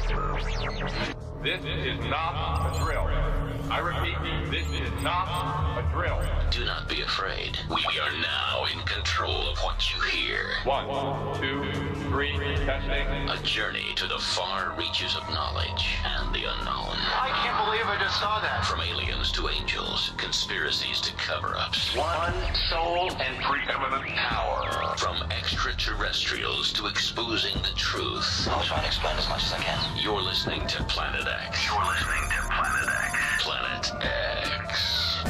This is not a drill. I repeat, this is not a drill. Do not be afraid. We are now in control of what you hear. 1, 2, 3, testing. A journey to the far reaches of knowledge and the unknown. I can't believe I just saw that. From aliens to angels, conspiracies to cover-ups. One soul and preeminent power. From extraterrestrials to exposing the truth. I'll try to explain as much as I can. You're listening to Planet X. You're listening to Planet X. Planet X.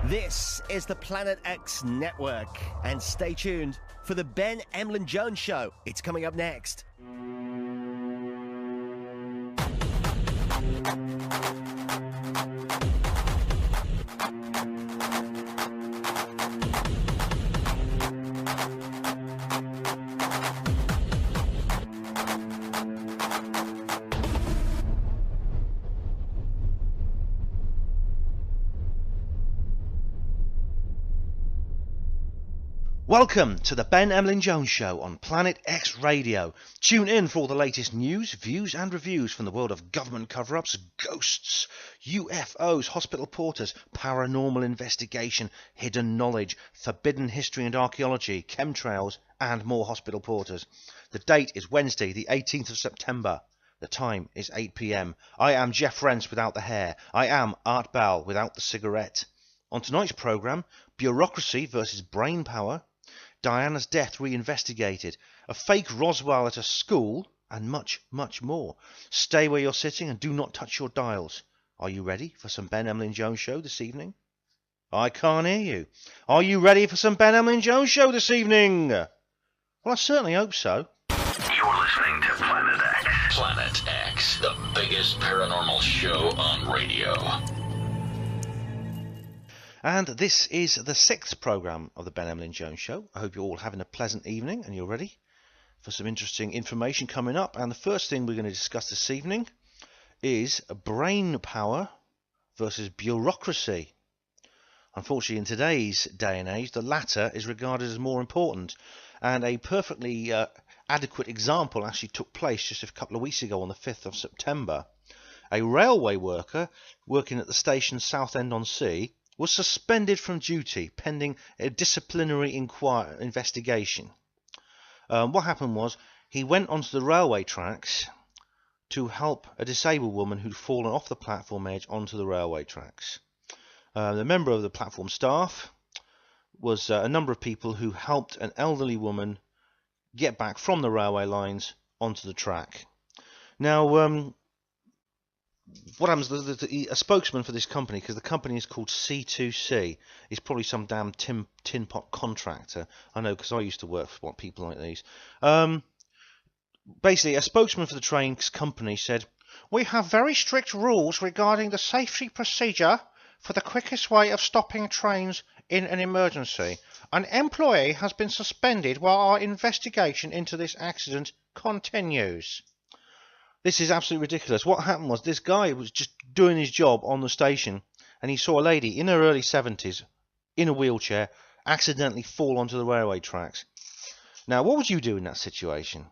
This is the Planet X Network, and stay tuned for the Ben Emlyn-Jones Show. It's coming up next. Welcome to the Ben Emlyn-Jones Show on Planet X Radio. Tune in for all the latest news, views and reviews from the world of government cover-ups, ghosts, UFOs, hospital porters, paranormal investigation, hidden knowledge, forbidden history and archaeology, chemtrails and more hospital porters. The date is Wednesday the 18th of September. The time is 8 p.m. I am Jeff Rents without the hair. I am Art Bell without the cigarette. On tonight's programme, bureaucracy versus brain power, Diana's death reinvestigated, a fake Roswell at a school, and much, much more. Stay where you're sitting and do not touch your dials. Are you ready for some Ben Emlyn-Jones Show this evening? I can't hear you. Are you ready for some Ben Emlyn-Jones Show this evening? Well, I certainly hope so. You're listening to Planet X. Planet X, the biggest paranormal show on radio. And this is the 6th programme of the Ben Emlyn-Jones Show. I hope you're all having a pleasant evening and you're ready for some interesting information coming up. And the first thing we're going to discuss this evening is brain power versus bureaucracy. Unfortunately, in today's day and age, the latter is regarded as more important. And a perfectly adequate example actually took place just a couple of weeks ago on the 5th of September. A railway worker working at the station Southend-on-Sea was suspended from duty pending a disciplinary investigation. What happened was he went onto the railway tracks to help a disabled woman who'd fallen off the platform edge onto the railway tracks. The member of the platform staff was a number of people who helped an elderly woman get back from the railway lines onto the track. Now, what happens, a spokesman for this company, because the company is called C2C, is probably some damn tin pot contractor. I know, because I used to work for people like these. Basically, a spokesman for the train company said, "We have very strict rules regarding the safety procedure for the quickest way of stopping trains in an emergency. An employee has been suspended while our investigation into this accident continues." This is absolutely ridiculous. What happened was this guy was just doing his job on the station and he saw a lady in her early 70s in a wheelchair accidentally fall onto the railway tracks. Now, what would you do in that situation?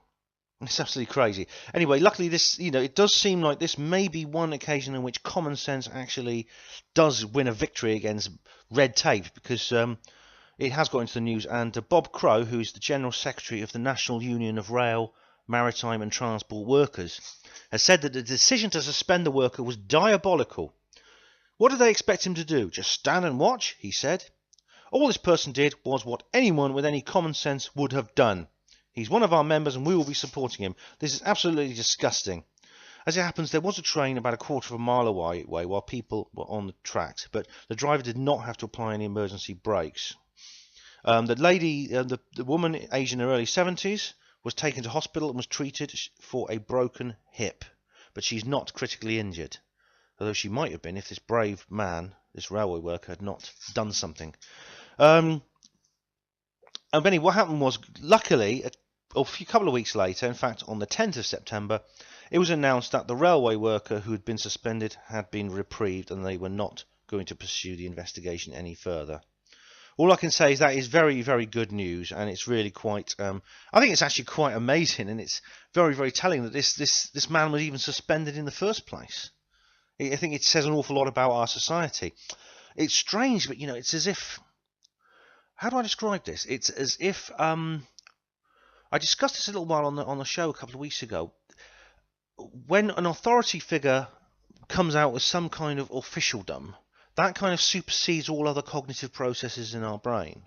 It's absolutely crazy. Anyway, luckily this, it does seem like this may be one occasion in which common sense actually does win a victory against red tape, because it has got into the news, and Bob Crow, who's the General Secretary of the National Union of Rail, Maritime and Transport Workers, has said that the decision to suspend the worker was diabolical. What did they expect him to do? Just stand and watch? He said. All this person did was what anyone with any common sense would have done. He's one of our members and we will be supporting him. This is absolutely disgusting. As it happens, there was a train about a quarter of a mile away while people were on the tracks, but the driver did not have to apply any emergency brakes. The lady, the woman aged in her early 70s, was taken to hospital and was treated for a broken hip, but she's not critically injured, although she might have been if this brave man, this railway worker, had not done something. And Benny, what happened was, luckily, a couple of weeks later, in fact on the 10th of September, it was announced that the railway worker who had been suspended had been reprieved and they were not going to pursue the investigation any further. all I can say is that is very, very good news, and it's really quite. I think it's actually quite amazing, and it's very, very telling that this man was even suspended in the first place. I think it says an awful lot about our society. It's strange, but it's as if. How do I describe this? It's as if I discussed this a little while on the show a couple of weeks ago. When an authority figure comes out with some kind of officialdom, that kind of supersedes all other cognitive processes in our brain.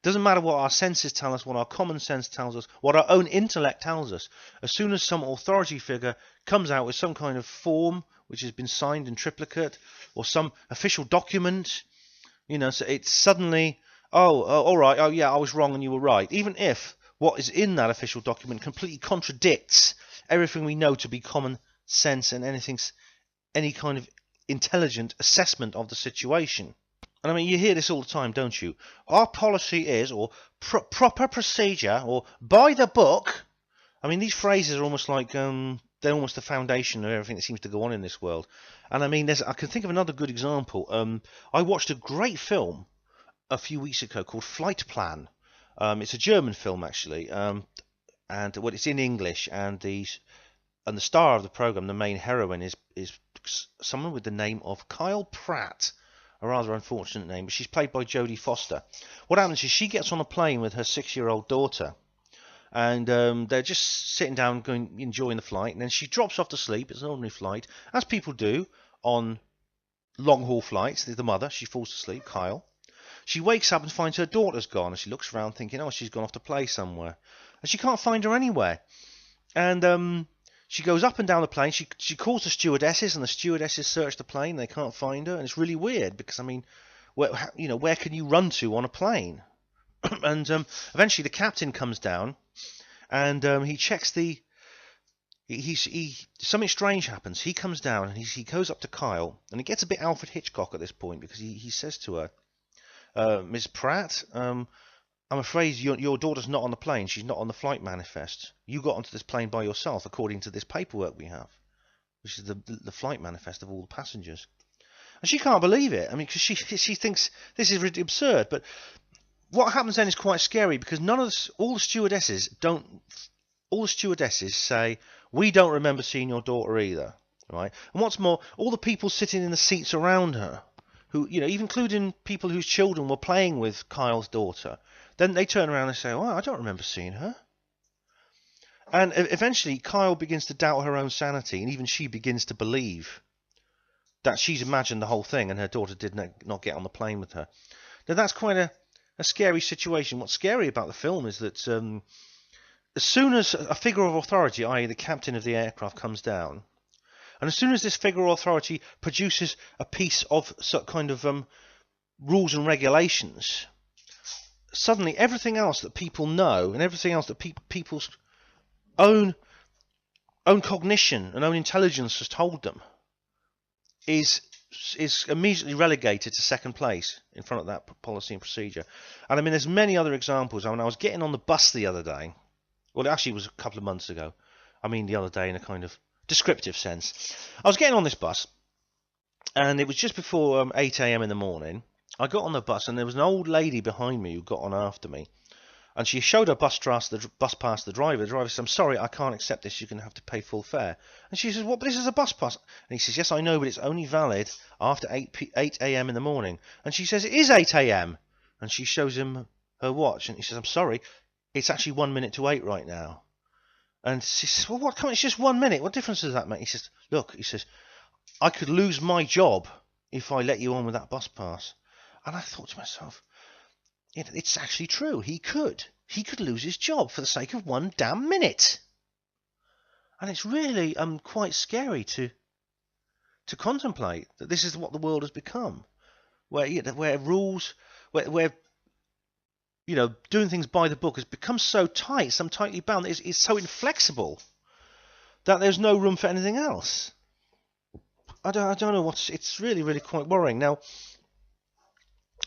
Doesn't matter what our senses tell us, what our common sense tells us, what our own intellect tells us. As soon as some authority figure comes out with some kind of form which has been signed in triplicate, or some official document, so it's suddenly, all right, oh yeah, I was wrong and you were right. Even if what is in that official document completely contradicts everything we know to be common sense and any kind of intelligent assessment of the situation. And I mean, you hear this all the time, don't you? Our policy is, or proper procedure, or by the book. I mean, these phrases are almost like they're almost the foundation of everything that seems to go on in this world. And I mean, I can think of another good example. I watched a great film a few weeks ago called Flight Plan. It's a German film, actually, and it's in English, and the star of the program, the main heroine, is someone with the name of Kyle Pratt. A rather unfortunate name, but she's played by Jodie Foster. What happens is she gets on a plane with her 6-year-old daughter, and they're just sitting down, enjoying the flight, and then she drops off to sleep. It's an ordinary flight, as people do on long-haul flights. The mother, she falls asleep, Kyle. She wakes up and finds her daughter's gone, and she looks around thinking, oh, she's gone off to play somewhere. And she can't find her anywhere. And she goes up and down the plane. She calls the stewardesses, and the stewardesses search the plane. They can't find her, and it's really weird because, I mean, where can you run to on a plane? And eventually the captain comes down, and he checks something strange happens. He comes down, and he goes up to Kyle, and it gets a bit Alfred Hitchcock at this point because he says to her, Ms. Pratt, I'm afraid your daughter's not on the plane. She's not on the flight manifest. You got onto this plane by yourself, according to this paperwork we have, which is the flight manifest of all the passengers. And she can't believe it. I mean, because she thinks this is really absurd. But what happens then is quite scary, because all the stewardesses say, we don't remember seeing your daughter either, right? And what's more, all the people sitting in the seats around her, who, even including people whose children were playing with Kyle's daughter, then they turn around and say, well, I don't remember seeing her. And eventually Kyle begins to doubt her own sanity, and even she begins to believe that she's imagined the whole thing and her daughter did not get on the plane with her. Now that's quite a scary situation. What's scary about the film is that as soon as a figure of authority, i.e. the captain of the aircraft, comes down, and as soon as this figure of authority produces a piece of some kind of rules and regulations, suddenly everything else that people know and everything else that people's own cognition and own intelligence has told them is immediately relegated to second place in front of that policy and procedure. And I mean, there's many other examples. I mean, I was getting on the bus the other day. Well, actually, it was a couple of months ago. I mean, the other day in a kind of descriptive sense. I was getting on this bus, and it was just before 8 a.m. in the morning. I got on the bus, and there was an old lady behind me who got on after me. And she showed her bus pass to the driver. The driver said, I'm sorry, I can't accept this. You're going to have to pay full fare. And she says, what? But this is a bus pass. And he says, yes, I know, but it's only valid after 8 a.m. in the morning. And she says, it is 8 a.m. And she shows him her watch. And he says, I'm sorry, it's actually 1 minute to 8 right now. And she says, well, what? Come on, it's just 1 minute. What difference does that make? He says, look, he says, I could lose my job if I let you on with that bus pass. And I thought to myself, it's actually true. He could lose his job for the sake of 1 damn minute. And it's really quite scary to contemplate that this is what the world has become, where rules, where doing things by the book has become so tight, so tightly bound, that it's so inflexible that there's no room for anything else. I don't know it's really, really quite worrying. Now,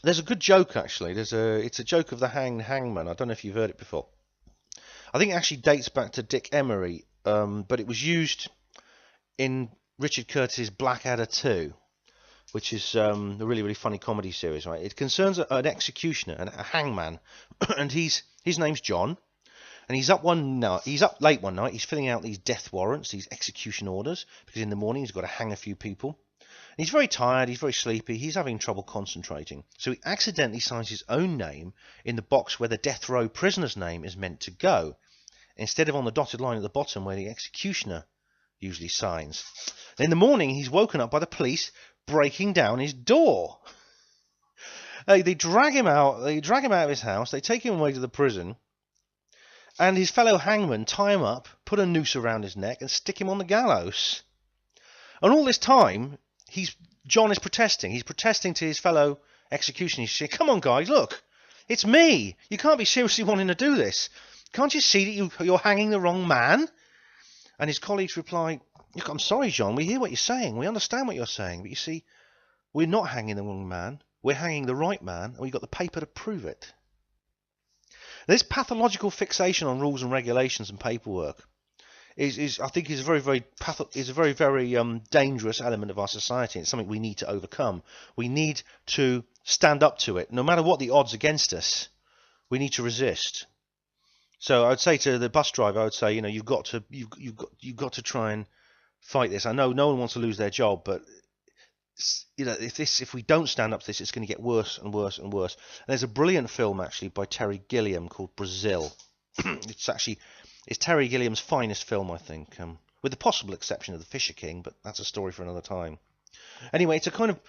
there's a good joke, actually. It's a joke of the hangman. I don't know if you've heard it before. I think it actually dates back to Dick Emery, but it was used in Richard Curtis's Blackadder 2, which is a really, really funny comedy series, right? It concerns an executioner, a hangman, and his name's John, and he's up late one night. He's filling out these death warrants, these execution orders, because in the morning he's got to hang a few people. And he's very tired, he's very sleepy, he's having trouble concentrating. So he accidentally signs his own name in the box where the death row prisoner's name is meant to go, instead of on the dotted line at the bottom where the executioner usually signs. In the morning, he's woken up by the police breaking down his door. They drag him out. They drag him out of his house. They take him away to the prison, and his fellow hangmen tie him up, put a noose around his neck, and stick him on the gallows. And all this time, John is protesting. He's protesting to his fellow executioners. He's saying, "Come on, guys, look, it's me. You can't be seriously wanting to do this. Can't you see that you're hanging the wrong man?" And his colleagues reply, "Look, I'm sorry, John, we hear what you're saying, we understand what you're saying, but you see, we're not hanging the wrong man, we're hanging the right man, and we've got the paper to prove it." This pathological fixation on rules and regulations and paperwork is I think, is a very, very dangerous element of our society. It's something we need to overcome. We need to stand up to it, no matter what the odds against us. We need to resist. So I would say to the bus driver, I would say, you've got to try and fight this. I know no one wants to lose their job, but if we don't stand up to this, it's going to get worse and worse and worse. And there's a brilliant film actually by Terry Gilliam called Brazil. It's Terry Gilliam's finest film, I think, with the possible exception of The Fisher King, but that's a story for another time. Anyway, it's a kind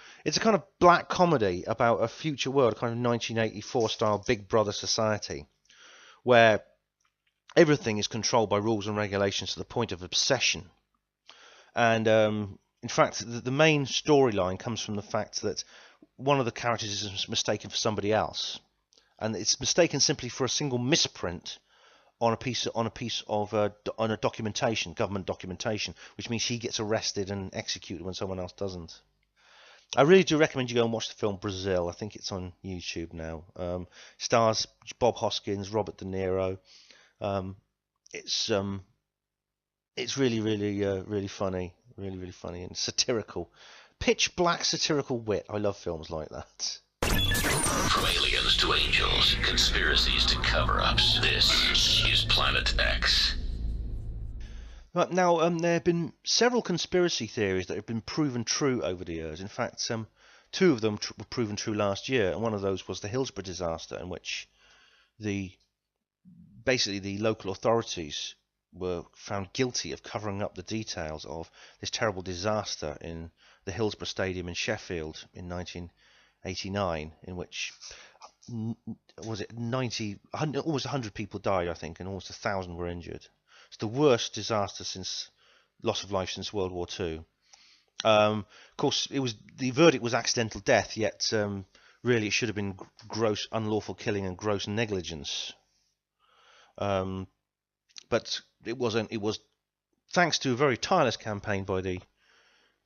of black comedy about a future world, a kind of 1984 style Big Brother society, where everything is controlled by rules and regulations to the point of obsession. And in fact, the main storyline comes from the fact that one of the characters is mistaken for somebody else, and it's mistaken simply for a single misprint on a documentation, government documentation, which means he gets arrested and executed when someone else doesn't. I really do recommend you go and watch the film Brazil. I think it's on YouTube now. Stars Bob Hoskins, Robert De Niro. It's really, really, really funny, really funny and satirical, pitch black satirical wit. I love films like that. From aliens to angels, conspiracies to cover-ups, this is Planet X. Right, now, there have been several conspiracy theories that have been proven true over the years. In fact, two of them were proven true last year, and one of those was the Hillsborough disaster, in which basically the local authorities were found guilty of covering up the details of this terrible disaster in the Hillsborough Stadium in Sheffield in 1989, in which almost 100 people died, I think, and almost 1,000 were injured. It's the worst disaster since loss of life since World War II. Of course, the verdict was accidental death, yet really it should have been gross unlawful killing and gross negligence. But it wasn't. It was thanks to a very tireless campaign by the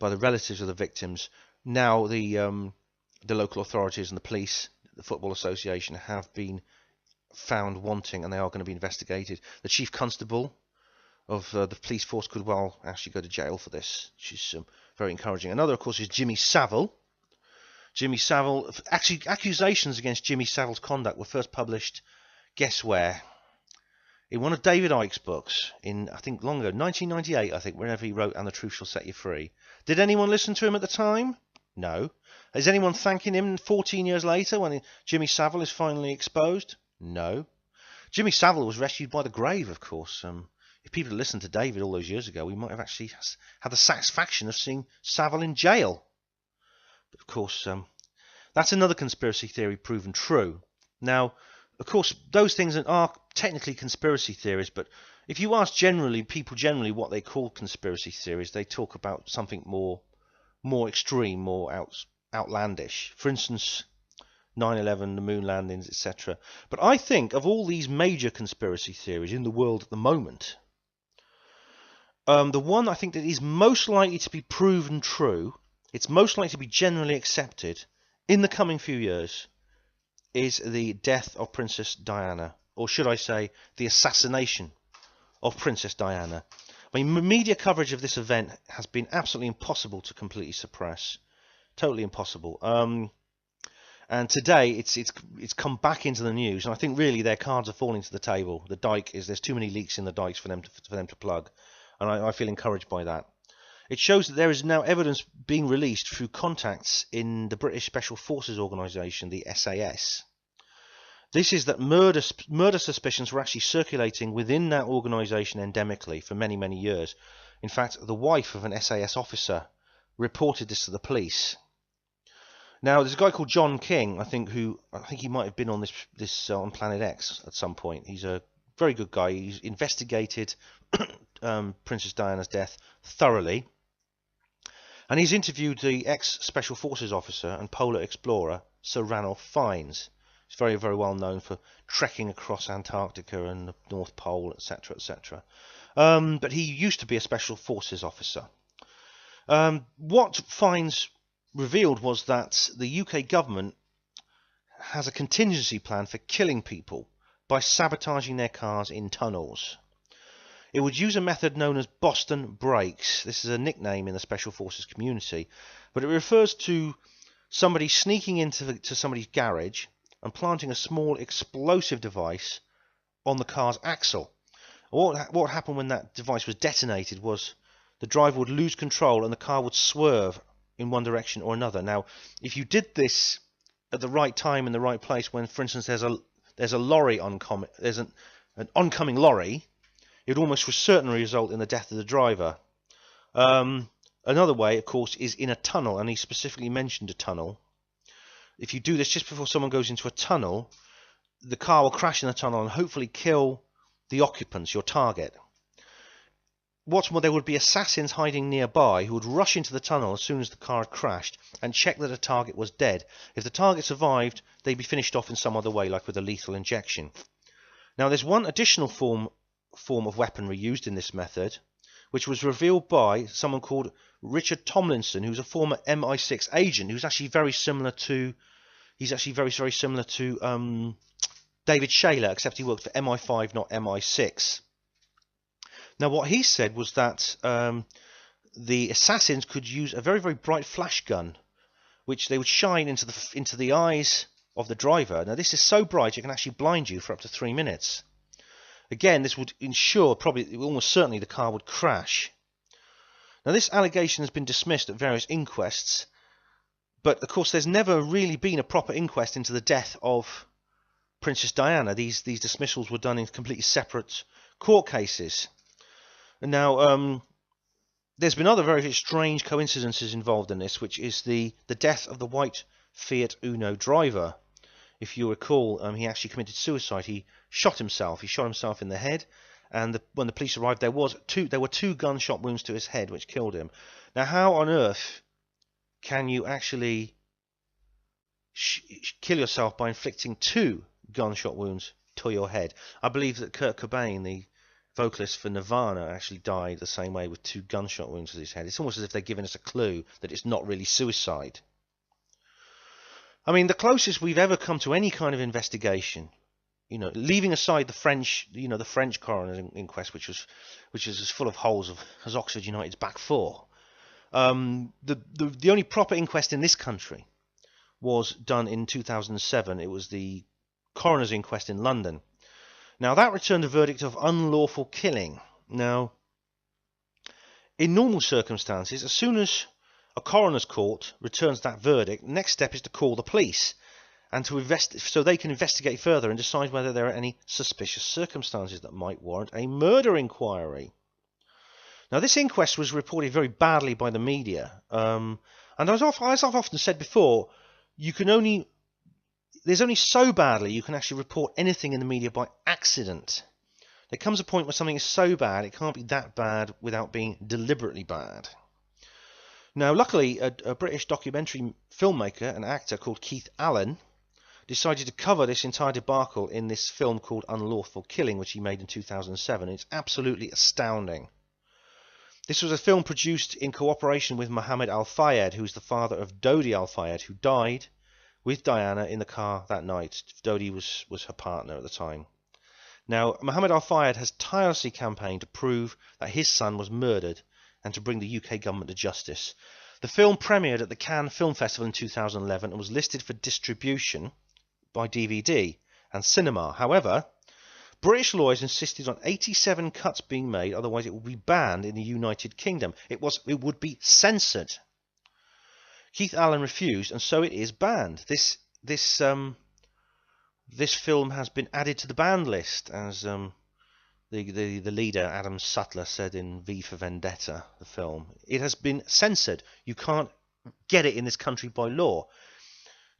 relatives of the victims. Now the local authorities and the police, the Football Association, have been found wanting, and they are going to be investigated. The chief constable of the police force could well actually go to jail for this, which is very encouraging. Another, of course, is Jimmy Savile. Jimmy Savile, actually, accusations against Jimmy Savile's conduct were first published, guess where? In one of David Icke's books, in, I think, long ago, 1998, I think, whenever he wrote And the Truth Shall Set You Free. Did anyone listen to him at the time? No. Is anyone thanking him 14 years later when Jimmy Savile is finally exposed? No. Jimmy Savile was rescued by the grave, of course. If people had listened to David all those years ago, we might have actually had the satisfaction of seeing Savile in jail. But of course, that's another conspiracy theory proven true. Now, of course, those things are technically conspiracy theories, but if you ask people generally what they call conspiracy theories, they talk about something more extreme, more outlandish. For instance, 9/11, the moon landings, etc. But I think of all these major conspiracy theories in the world at the moment, the one I think that is most likely to be proven true, it's most likely to be generally accepted in the coming few years, is the death of Princess Diana, or should I say the assassination of Princess Diana. I mean, media coverage of this event has been absolutely impossible to completely suppress. Totally impossible. And today it's come back into the news, and I think really their cards are falling to the table. The dike there's too many leaks in the dikes for them to plug, and I feel encouraged by that. It shows that there is now evidence being released through contacts in the British Special Forces organisation, the SAS. This is that murder suspicions were actually circulating within that organisation endemically for many, many years. In fact, the wife of an SAS officer reported this to the police. Now, there's a guy called John King, I think he might have been on this on Planet X at some point. He's a very good guy. He's investigated Princess Diana's death thoroughly, and he's interviewed the ex-Special Forces officer and polar explorer Sir Ranulph Fiennes. He's very, very well known for trekking across Antarctica and the North Pole, etc., etc. But he used to be a Special Forces officer. What Fiennes revealed was that the UK government has a contingency plan for killing people by sabotaging their cars in tunnels. It would use a method known as Boston Breaks. This is a nickname in the Special Forces community, but it refers to somebody sneaking into somebody's garage and planting a small explosive device on the car's axle. What happened when that device was detonated was the driver would lose control and the car would swerve in one direction or another. Now, if you did this at the right time in the right place, when, for instance, there's a lorry there's an oncoming lorry, it would almost for certain result in the death of the driver. Another way, of course, is in a tunnel, and he specifically mentioned a tunnel. If you do this just before someone goes into a tunnel, the car will crash in the tunnel and hopefully kill the occupants, your target. What's more, there would be assassins hiding nearby who would rush into the tunnel as soon as the car had crashed and check that a target was dead. If the target survived, they'd be finished off in some other way, like with a lethal injection. Now, there's one additional form of weaponry used in this method, which was revealed by someone called Richard Tomlinson, who's a former MI6 agent, who's actually very similar to very similar to David Shayler, except he worked for MI5, not MI6. Now, what he said was that the assassins could use a very, very bright flash gun, which they would shine into the eyes of the driver. Now, this is so bright it can actually blind you for up to 3 minutes. Again, this would ensure, almost certainly, the car would crash. Now, this allegation has been dismissed at various inquests, but of course, there's never really been a proper inquest into the death of Princess Diana. These dismissals were done in completely separate court cases. And now, there's been other very strange coincidences involved in this, which is the death of the white Fiat Uno driver. If you recall, he actually committed suicide. He shot himself. He shot himself in the head, and when the police arrived, there were two gunshot wounds to his head, which killed him. Now, how on earth can you actually kill yourself by inflicting 2 gunshot wounds to your head? I believe that Kurt Cobain, the vocalist for Nirvana, actually died the same way with 2 gunshot wounds to his head. It's almost as if they're giving us a clue that it's not really suicide. I mean, the closest we've ever come to any kind of investigation, leaving aside the French, the French coroner's inquest, which is as full of holes as Oxford United's back 4. The only proper inquest in this country was done in 2007. It was the coroner's inquest in London. Now, that returned a verdict of unlawful killing. Now, in normal circumstances, as soon as a coroner's court returns that verdict, the next step is to call the police and so they can investigate further and decide whether there are any suspicious circumstances that might warrant a murder inquiry. Now, this inquest was reported very badly by the media, and as I've often said before, there's only so badly you can actually report anything in the media by accident. There comes a point where something is so bad it can't be that bad without being deliberately bad. Now, luckily, a British documentary filmmaker and actor called Keith Allen decided to cover this entire debacle in this film called Unlawful Killing, which he made in 2007. It's absolutely astounding. This was a film produced in cooperation with Mohammed Al-Fayed, who's the father of Dodi Al-Fayed, who died with Diana in the car that night. Dodi was her partner at the time. Now, Mohammed Al-Fayed has tirelessly campaigned to prove that his son was murdered and to bring the UK government to justice. The film premiered at the Cannes Film Festival in 2011 and was listed for distribution by DVD and cinema. However, British lawyers insisted on 87 cuts being made, otherwise it would be banned in the United Kingdom. It would be censored. Keith Allen refused, and so it is banned. This film has been added to the banned list, as the leader Adam Sutler said in V for Vendetta, the film. It has been censored. You can't get it in this country by law.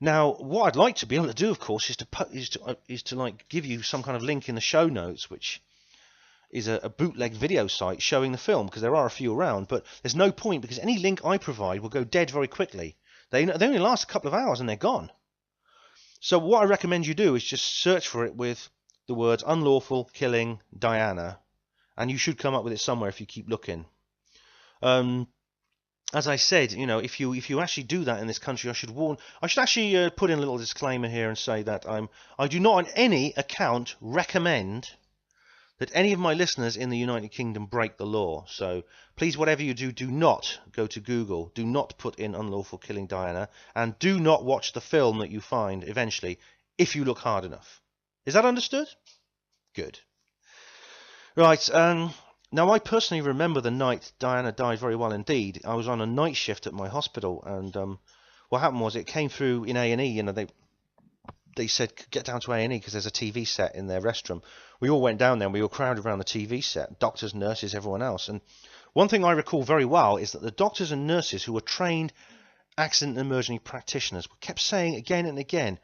Now, what I'd like to be able to do, of course, is to like give you some kind of link in the show notes, which is a bootleg video site showing the film, because there are a few around. But there's no point, because any link I provide will go dead very quickly. They only last a couple of hours and they're gone. So what I recommend you do is just search for it with the words "unlawful killing Diana," and you should come up with it somewhere if you keep looking. As I said, you know, if you actually do that in this country, I should actually put in a little disclaimer here and say that I do not on any account recommend that any of my listeners in the United Kingdom break the law. So please, whatever you do, do not go to Google, do not put in "unlawful killing Diana," and do not watch the film that you find eventually if you look hard enough. Is that understood? Good. Right, now, I personally remember the night Diana died very well indeed. I was on a night shift at my hospital, and what happened was it came through in A&E. You know, they said, get down to A&E because there's a TV set in their restroom. We all went down there and we were crowded around the TV set, doctors, nurses, everyone else. And one thing I recall very well is that the doctors and nurses who were trained accident and emergency practitioners kept saying again and again,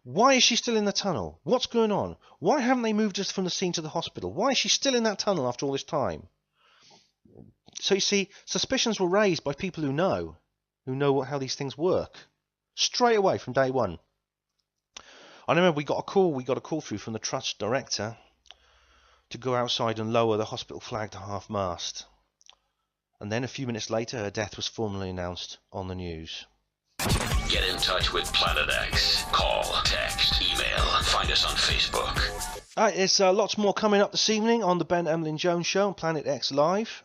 "Why is she still in the tunnel? What's going on? Why haven't they moved us from the scene to the hospital? Why is she still in that tunnel after all this time?" So you see, suspicions were raised by people who know how these things work, straight away from day one. I remember we got a call through from the trust director to go outside and lower the hospital flag to half-mast. And then a few minutes later, her death was formally announced on the news. Get in touch with Planet X. Call, text, email, find us on Facebook. There's lots more coming up this evening on the Ben Emlyn-Jones Show on Planet X Live.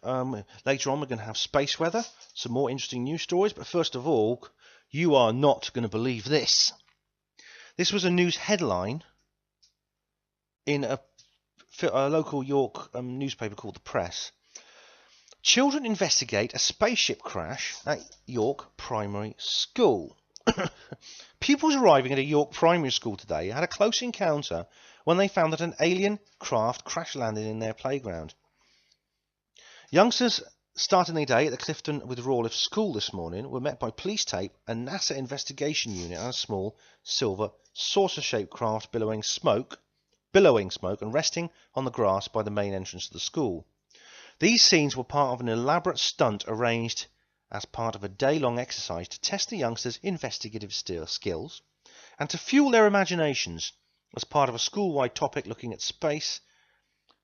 Later on, we're going to have space weather, some more interesting news stories. But first of all, you are not going to believe this. This was a news headline in a local York newspaper called The Press. Children investigate a spaceship crash at York Primary School. Pupils arriving at a York Primary School today had a close encounter when they found that an alien craft crash-landed in their playground. Youngsters starting their day at the Clifton Withdrawal School this morning were met by police tape, a NASA investigation unit, and a small silver saucer-shaped craft billowing smoke and resting on the grass by the main entrance to the school. These scenes were part of an elaborate stunt arranged as part of a day-long exercise to test the youngsters' investigative skills and to fuel their imaginations as part of a school-wide topic looking at space,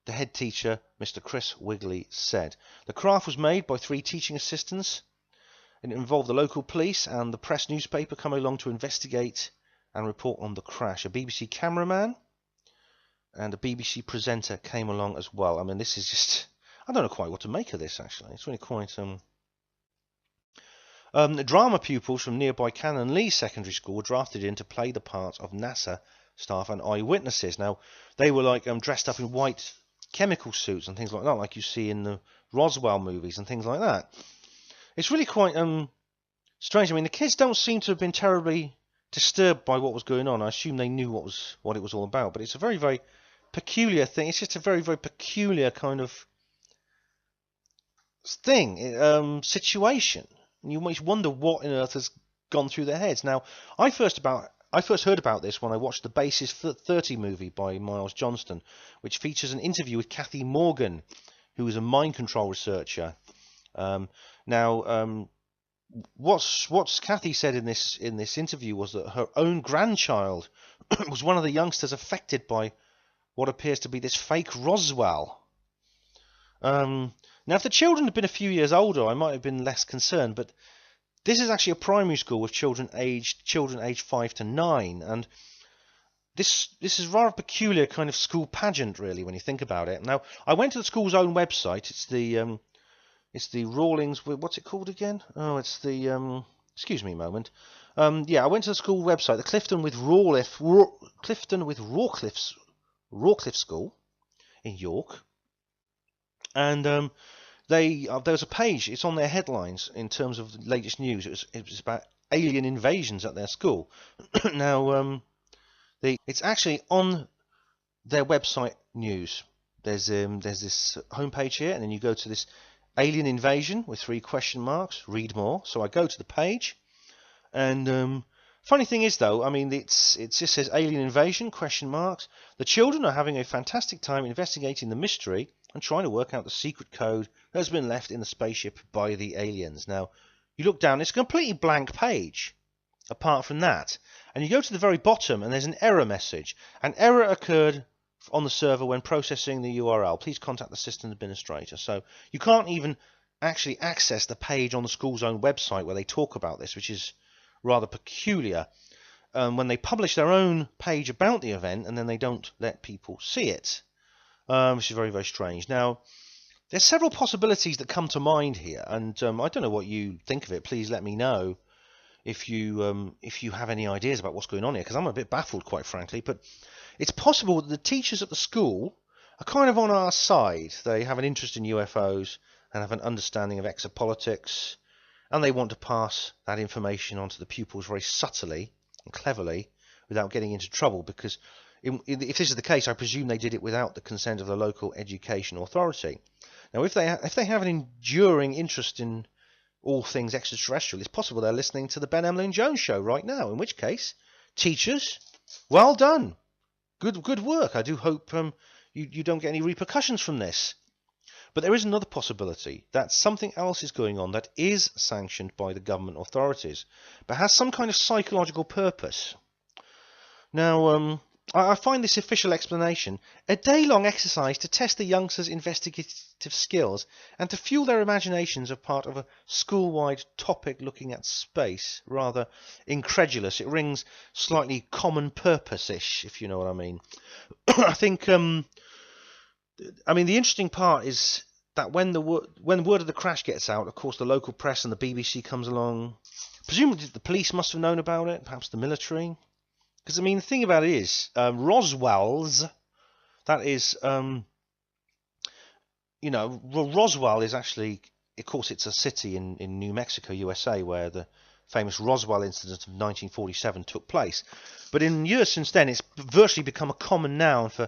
the head teacher, Mr. Chris Wigley, said. The craft was made by 3 teaching assistants, and it involved the local police and the press newspaper coming along to investigate and report on the crash. A BBC cameraman and a BBC presenter came along as well. I mean, this is just... I don't know quite what to make of this, actually. It's really quite... drama pupils from nearby Cannon Lee Secondary School were drafted in to play the parts of NASA staff and eyewitnesses. Now, they were like dressed up in white chemical suits and things like that, like you see in the Roswell movies and things like that. It's really quite strange. I mean, the kids don't seem to have been terribly disturbed by what was going on. I assume they knew what it was all about, but it's a very, very peculiar thing. It's just a very, very peculiar kind of situation. And you might wonder what on earth has gone through their heads. Now, I first heard about this when I watched the Basis 30 movie by Miles Johnston, which features an interview with Kathy Morgan, who is a mind control researcher. What's Kathy said in this interview was that her own grandchild was one of the youngsters affected by what appears to be this fake Roswell. Now, if the children had been a few years older, I might have been less concerned, but this is actually a primary school with children aged 5 to 9, and this is rather a peculiar kind of school pageant, really, when you think about it. Now, I went to the school's own website. It's the It's the Rawlings. What's it called again? Oh, it's the excuse me a moment. Yeah, I went to the school website, the Clifton with Rawcliffe School in York, and there was a page. It's on their headlines in terms of the latest news. It was about alien invasions at their school. Now, it's actually on their website news. There's this homepage here, and then you go to this alien invasion with 3 question marks. Read more. So I go to the page, and funny thing is though, I mean, it just says alien invasion question marks. The children are having a fantastic time investigating the mystery and trying to work out the secret code that has been left in the spaceship by the aliens. Now, you look down, it's a completely blank page apart from that, and you go to the very bottom, and there's an error message. An error occurred on the server when processing the URL. Please contact the system administrator. So you can't even actually access the page on the school's own website where they talk about this, which is rather peculiar. When they publish their own page about the event, and then they don't let people see it, which is very, very strange. Now, there's several possibilities that come to mind here, and I don't know what you think of it. Please let me know if you have any ideas about what's going on here, because I'm a bit baffled, quite frankly. But it's possible that the teachers at the school are kind of on our side. They have an interest in UFOs and have an understanding of exopolitics, and they want to pass that information on to the pupils very subtly and cleverly without getting into trouble, because if this is the case, I presume they did it without the consent of the local education authority. Now, if they have an enduring interest in all things extraterrestrial, it's possible they're listening to the Ben Emlyn-Jones Show right now, in which case, teachers, well done. Good work. I do hope you don't get any repercussions from this. But there is another possibility that something else is going on that is sanctioned by the government authorities, but has some kind of psychological purpose. Now, I find this official explanation a day-long exercise to test the youngsters' investigative skills and to fuel their imaginations as part of a school-wide topic looking at space rather incredulous. It rings slightly common purpose-ish, if you know what I mean. I think, I mean, the interesting part is that when word of the crash gets out, of course, the local press and the BBC comes along. Presumably the police must have known about it, perhaps the military. Because, I mean, the thing about it is, Roswell's, that is, you know, Roswell is actually, of course, it's a city in New Mexico, USA, where the famous Roswell incident of 1947 took place. But in years since then, it's virtually become a common noun for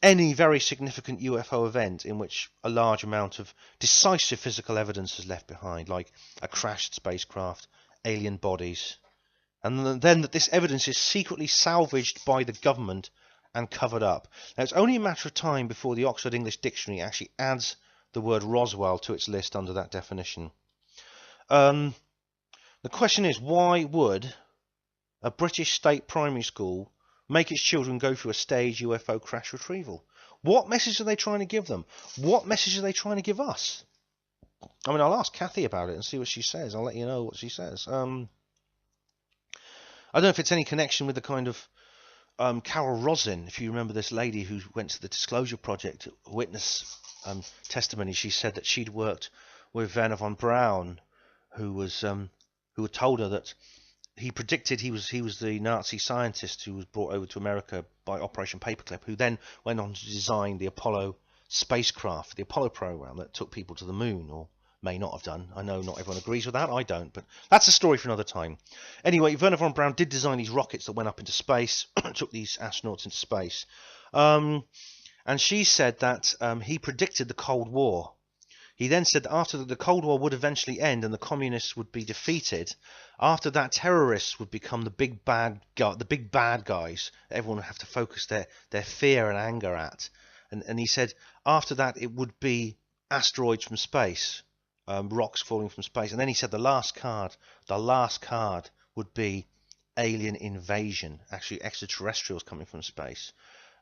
any very significant UFO event in which a large amount of decisive physical evidence is left behind, like a crashed spacecraft, alien bodies, and then that this evidence is secretly salvaged by the government and covered up. Now, it's only a matter of time before the Oxford English Dictionary actually adds the word Roswell to its list under that definition. The question is, why would a British state primary school make its children go through a staged UFO crash retrieval? What message are they trying to give them? What message are they trying to give us? I mean, I'll ask Kathy about it and see what she says. I'll let you know what she says. I don't know if it's any connection with the kind of Carol Rosin, if you remember this lady who went to the Disclosure Project witness testimony. She said that she'd worked with Werner von Braun, who had told her that he predicted he was the Nazi scientist who was brought over to America by Operation Paperclip, who then went on to design the Apollo spacecraft, the Apollo program that took people to the moon, or may not have done. I know not everyone agrees with that. I don't, but that's a story for another time. Anyway, Werner von Braun did design these rockets that went up into space, took these astronauts into space. And she said that he predicted the Cold War. He then said that after the Cold War would eventually end and the communists would be defeated, after that terrorists would become the big bad guys that everyone would have to focus their fear and anger at. And he said after that it would be asteroids from space. Rocks falling from space. And then he said the last card would be alien invasion, actually extraterrestrials coming from space.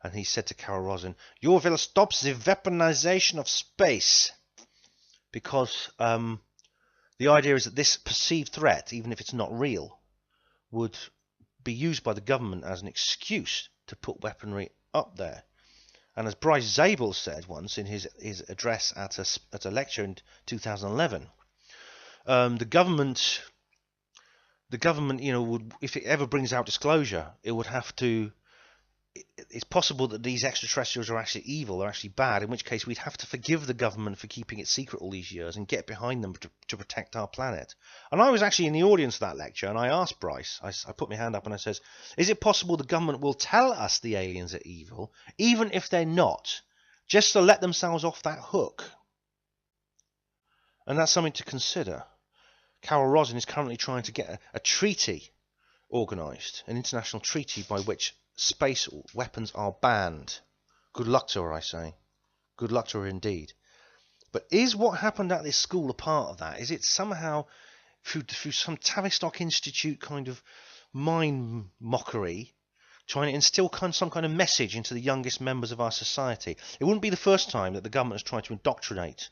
And he said to Carol Rosin, "You will stop the weaponization of space," because the idea is that this perceived threat, even if it's not real, would be used by the government as an excuse to put weaponry up there. And as Bryce Zabel said once in his address at a lecture in 2011, the government, would, if it ever brings out disclosure, it would have to. It's possible that these extraterrestrials are actually evil, are actually bad, in which case we'd have to forgive the government for keeping it secret all these years and get behind them to protect our planet. And I was actually in the audience of that lecture, and I asked Bryce, I put my hand up and I says, is it possible the government will tell us the aliens are evil, even if they're not, just to let themselves off that hook? And that's something to consider. Carol Rosin is currently trying to get a treaty organised, an international treaty by which space weapons are banned. Good luck to her, I say. Good luck to her indeed. But is what happened at this school a part of that? Is it somehow through some Tavistock Institute kind of mind mockery, trying to instill some kind of message into the youngest members of our society? It wouldn't be the first time that the government has tried to indoctrinate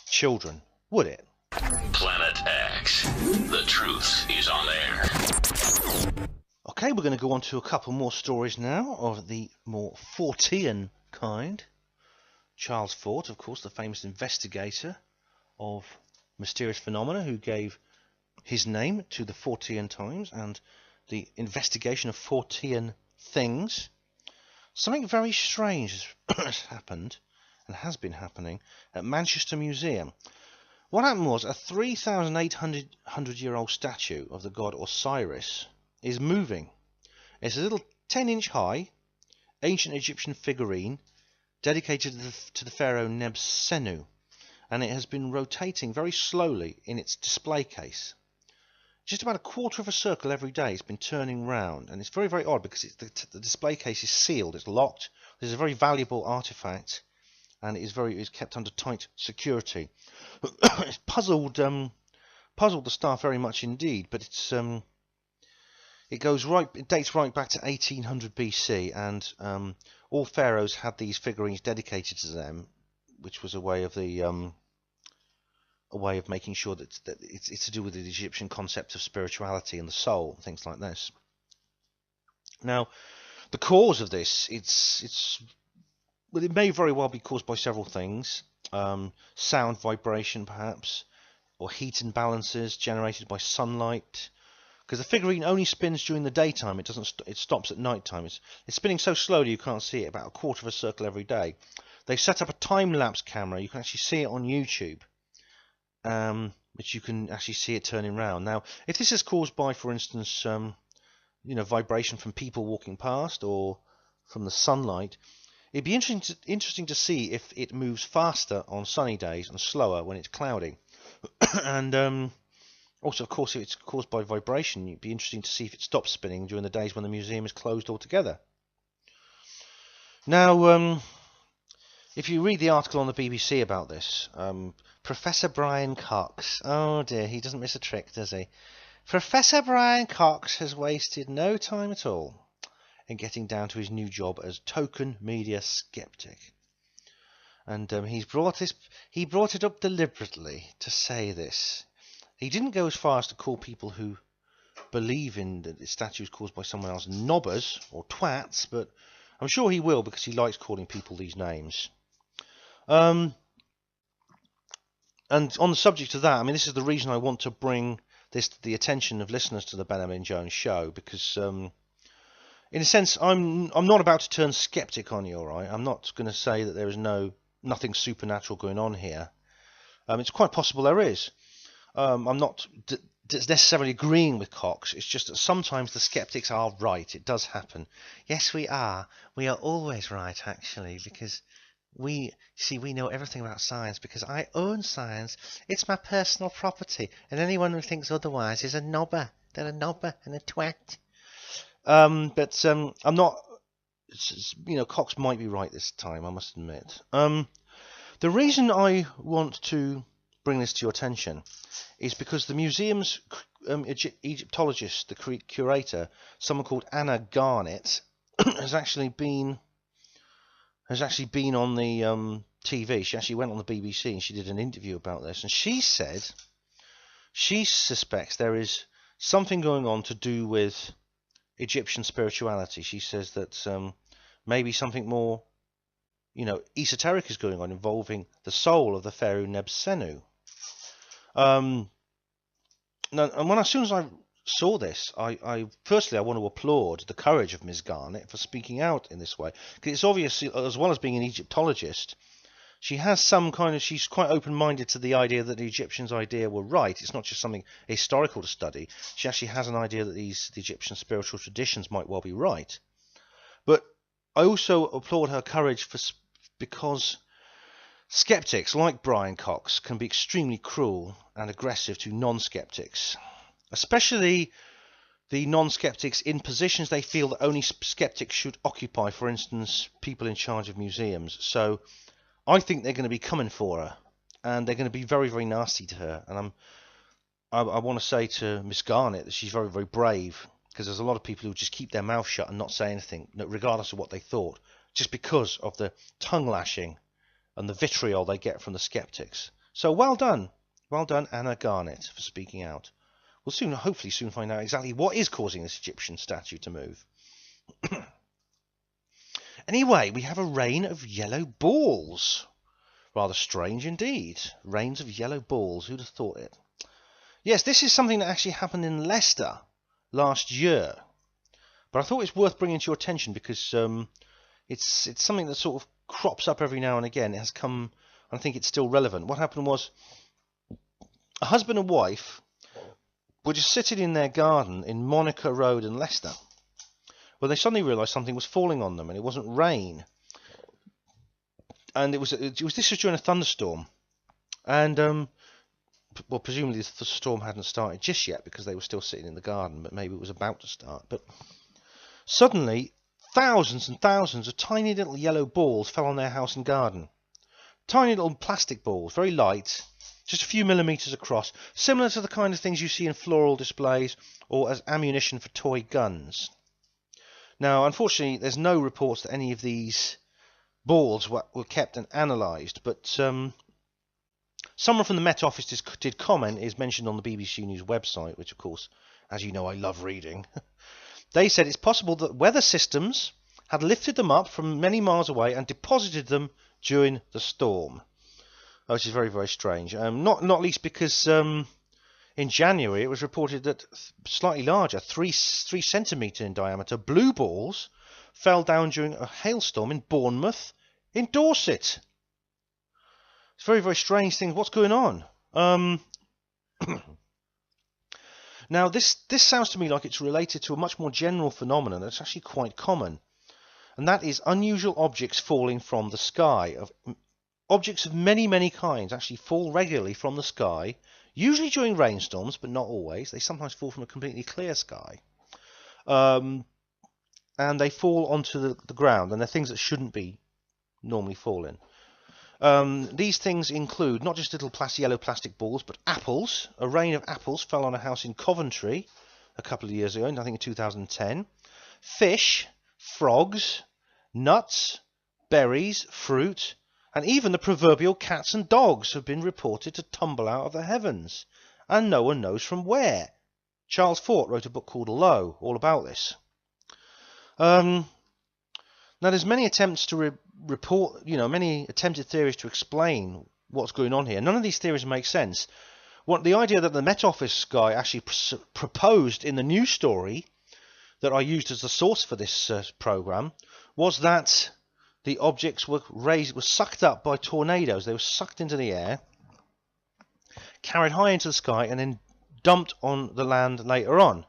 children, would it? Planet X. The truth is on air. Okay, we're going to go on to a couple more stories now of the more Fortean kind. Charles Fort, of course, the famous investigator of mysterious phenomena, who gave his name to the Fortean Times and the investigation of Fortean things. Something very strange has happened, and has been happening, at Manchester Museum. What happened was a 3,800-year-old statue of the god Osiris is moving. It's a little 10-inch high ancient Egyptian figurine dedicated to the pharaoh Nebsenu, and it has been rotating very slowly in its display case. Just about a quarter of a circle every day it's been turning round, and it's very, very odd because the display case is sealed, it's locked. This is a very valuable artifact, and it is kept under tight security. It's puzzled the staff very much indeed, but it dates right back to 1800 BC, and all pharaohs had these figurines dedicated to them, which was a way of making sure that it's to do with the Egyptian concept of spirituality and the soul, things like this. Now, the cause of this, it may very well be caused by several things. Sound vibration, perhaps, or heat imbalances generated by sunlight. Because the figurine only spins during the daytime; it stops at night time. It's spinning so slowly you can't see it, about a quarter of a circle every day. They've set up a time-lapse camera. You can actually see it on YouTube, which you can actually see it turning round. Now, if this is caused by, for instance, vibration from people walking past or from the sunlight, it'd be interesting to see if it moves faster on sunny days and slower when it's cloudy. And also, of course, if it's caused by vibration, it'd be interesting to see if it stops spinning during the days when the museum is closed altogether. Now, if you read the article on the BBC about this, Professor Brian Cox, oh dear, he doesn't miss a trick, does he? Professor Brian Cox has wasted no time at all in getting down to his new job as token media skeptic. And he brought it up deliberately to say this. He didn't go as far as to call people who believe in the statues caused by someone else knobbers or twats, but I'm sure he will, because he likes calling people these names. And on the subject of that, I mean, this is the reason I want to bring this to the attention of listeners to the Ben Emlyn-Jones Show, because in a sense, I'm not about to turn skeptic on you, all right? I'm not going to say that there is nothing supernatural going on here. It's quite possible there is. I'm not necessarily agreeing with Cox. It's just that sometimes the skeptics are right. It does happen. Yes, we are. We are always right, actually, because we know everything about science, because I own science. It's my personal property, and anyone who thinks otherwise is a knobber. They're a knobber and a twat. But I'm not. Cox might be right this time, I must admit. The reason I want to bring this to your attention is because the museum's Egyptologist, the curator, someone called Anna Garnett, has actually been on the TV. She actually went on the BBC and she did an interview about this, and she said she suspects there is something going on to do with Egyptian spirituality. She says that maybe something more esoteric is going on involving the soul of the pharaoh Nebsenu. Now, and as soon as I saw this, I firstly I want to applaud the courage of Ms. Garnett for speaking out in this way, because it's obvious, as well as being an Egyptologist, she has she's quite open-minded to the idea that the Egyptians' idea were right. It's not just something historical to study. She actually has an idea that the Egyptian spiritual traditions might well be right. But I also applaud her courage because skeptics like Brian Cox can be extremely cruel and aggressive to non-skeptics, especially the non-skeptics in positions they feel that only skeptics should occupy, for instance, people in charge of museums. So I think they're going to be coming for her, and they're going to be very, very nasty to her. And I want to say to Miss Garnett that she's very, very brave, because there's a lot of people who just keep their mouth shut and not say anything, regardless of what they thought, just because of the tongue lashing and the vitriol they get from the skeptics. So well done Anna Garnett, for speaking out. We'll hopefully soon find out exactly what is causing this Egyptian statue to move. Anyway, we have a rain of yellow balls. Rather strange indeed. Rains of yellow balls. Who'd have thought it? Yes, this is something that actually happened in Leicester last year. But I thought it's worth bringing to your attention because it's something that sort of crops up every now and again. It has come, and I think it's still relevant. What happened was a husband and wife were just sitting in their garden in Monaco Road in Leicester. Well, they suddenly realised something was falling on them, and it wasn't rain. And this was during a thunderstorm, and well, presumably the storm hadn't started just yet because they were still sitting in the garden, but maybe it was about to start. But suddenly, thousands and thousands of tiny little yellow balls fell on their house and garden. Tiny little plastic balls, very light, just a few millimetres across, similar to the kind of things you see in floral displays or as ammunition for toy guns. Now, unfortunately, there's no reports that any of these balls were kept and analysed, but someone from the Met Office did comment, is mentioned on the BBC News website, which, of course, as you know, I love reading. They said it's possible that weather systems had lifted them up from many miles away and deposited them during the storm, which is very, very strange. Not least because in January, it was reported that slightly larger, 3 centimetre in diameter, blue balls fell down during a hailstorm in Bournemouth, in Dorset. It's very, very strange thing. What's going on? Now, this sounds to me like it's related to a much more general phenomenon that's actually quite common, and that is unusual objects falling from the sky. Objects of many, many kinds actually fall regularly from the sky, usually during rainstorms, but not always. They sometimes fall from a completely clear sky. And they fall onto the ground, and they're things that shouldn't be normally falling. These things include not just little yellow plastic balls, but apples. A rain of apples fell on a house in Coventry a couple of years ago, I think in 2010. Fish, frogs, nuts, berries, fruit, and even the proverbial cats and dogs have been reported to tumble out of the heavens, and no one knows from where. Charles Fort wrote a book called Low, all about this. Now, there's many attempts to many attempted theories to explain what's going on here. None of these theories make sense. The idea that the Met Office guy actually proposed in the news story that I used as the source for this program was that the objects were sucked up by tornadoes. They were sucked into the air, carried high into the sky, and then dumped on the land later on.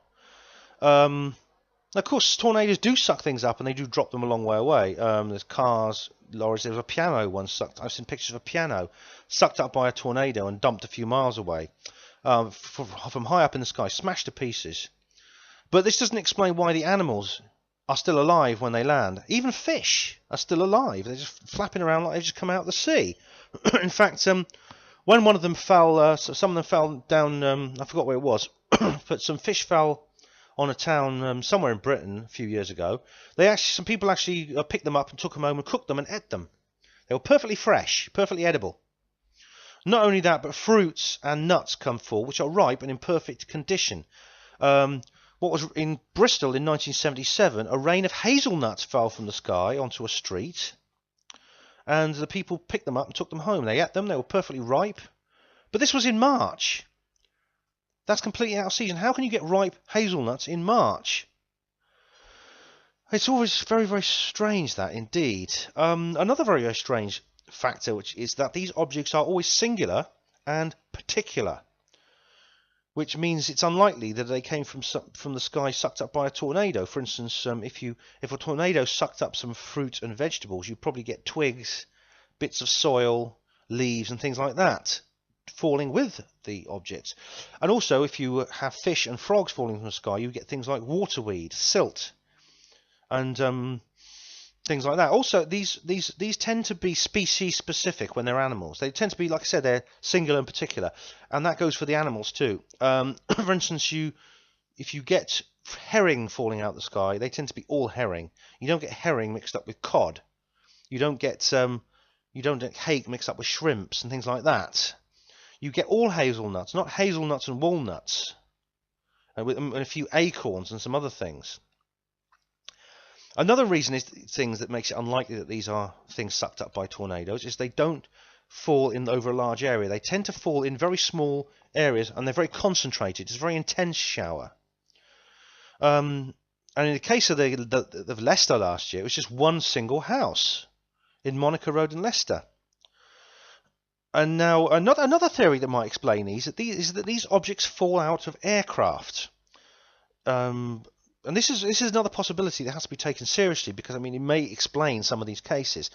Of course, tornadoes do suck things up, and they do drop them a long way away. There's cars, lorries. There was a piano once sucked. I've seen pictures of a piano sucked up by a tornado and dumped a few miles away, from high up in the sky, smashed to pieces. But this doesn't explain why the animals are still alive when they land. Even fish are still alive. They're just flapping around like they've just come out of the sea. In fact, when one of them fell, some of them fell down, I forgot where it was, but some fish fell on a town somewhere in Britain a few years ago. Some people actually picked them up and took them home and cooked them and ate them. They were perfectly fresh, perfectly edible. Not only that, but fruits and nuts come forth, which are ripe and in perfect condition. What was in Bristol in 1977, a rain of hazelnuts fell from the sky onto a street. and the people picked them up and took them home. They ate them. They were perfectly ripe. But this was in March. That's completely out of season. How can you get ripe hazelnuts in March? It's always very, very strange, that, indeed. Another very, very strange factor, which is that these objects are always singular and particular, which means it's unlikely that they came from the sky sucked up by a tornado. For instance, if a tornado sucked up some fruit and vegetables, you'd probably get twigs, bits of soil, leaves, and things like that falling with the objects. And also, if you have fish and frogs falling from the sky, you get things like waterweed, silt, and things like that. Also, these tend to be species specific when they're animals. They tend to be, like I said, they're singular and particular, and that goes for the animals too. For instance, if you get herring falling out of the sky, they tend to be all herring. You don't get herring mixed up with cod. You don't get hake mixed up with shrimps and things like that. You get all hazelnuts, not hazelnuts and walnuts, and a few acorns and some other things. Another reason is things that makes it unlikely that these are things sucked up by tornadoes is they don't fall over a large area. They tend to fall in very small areas, and they're very concentrated. It's a very intense shower. And in the case of of Leicester last year, it was just one single house in Monica Road in Leicester. And now another theory that might explain these is that these objects fall out of aircraft. And this is another possibility that has to be taken seriously, because I mean it may explain some of these cases.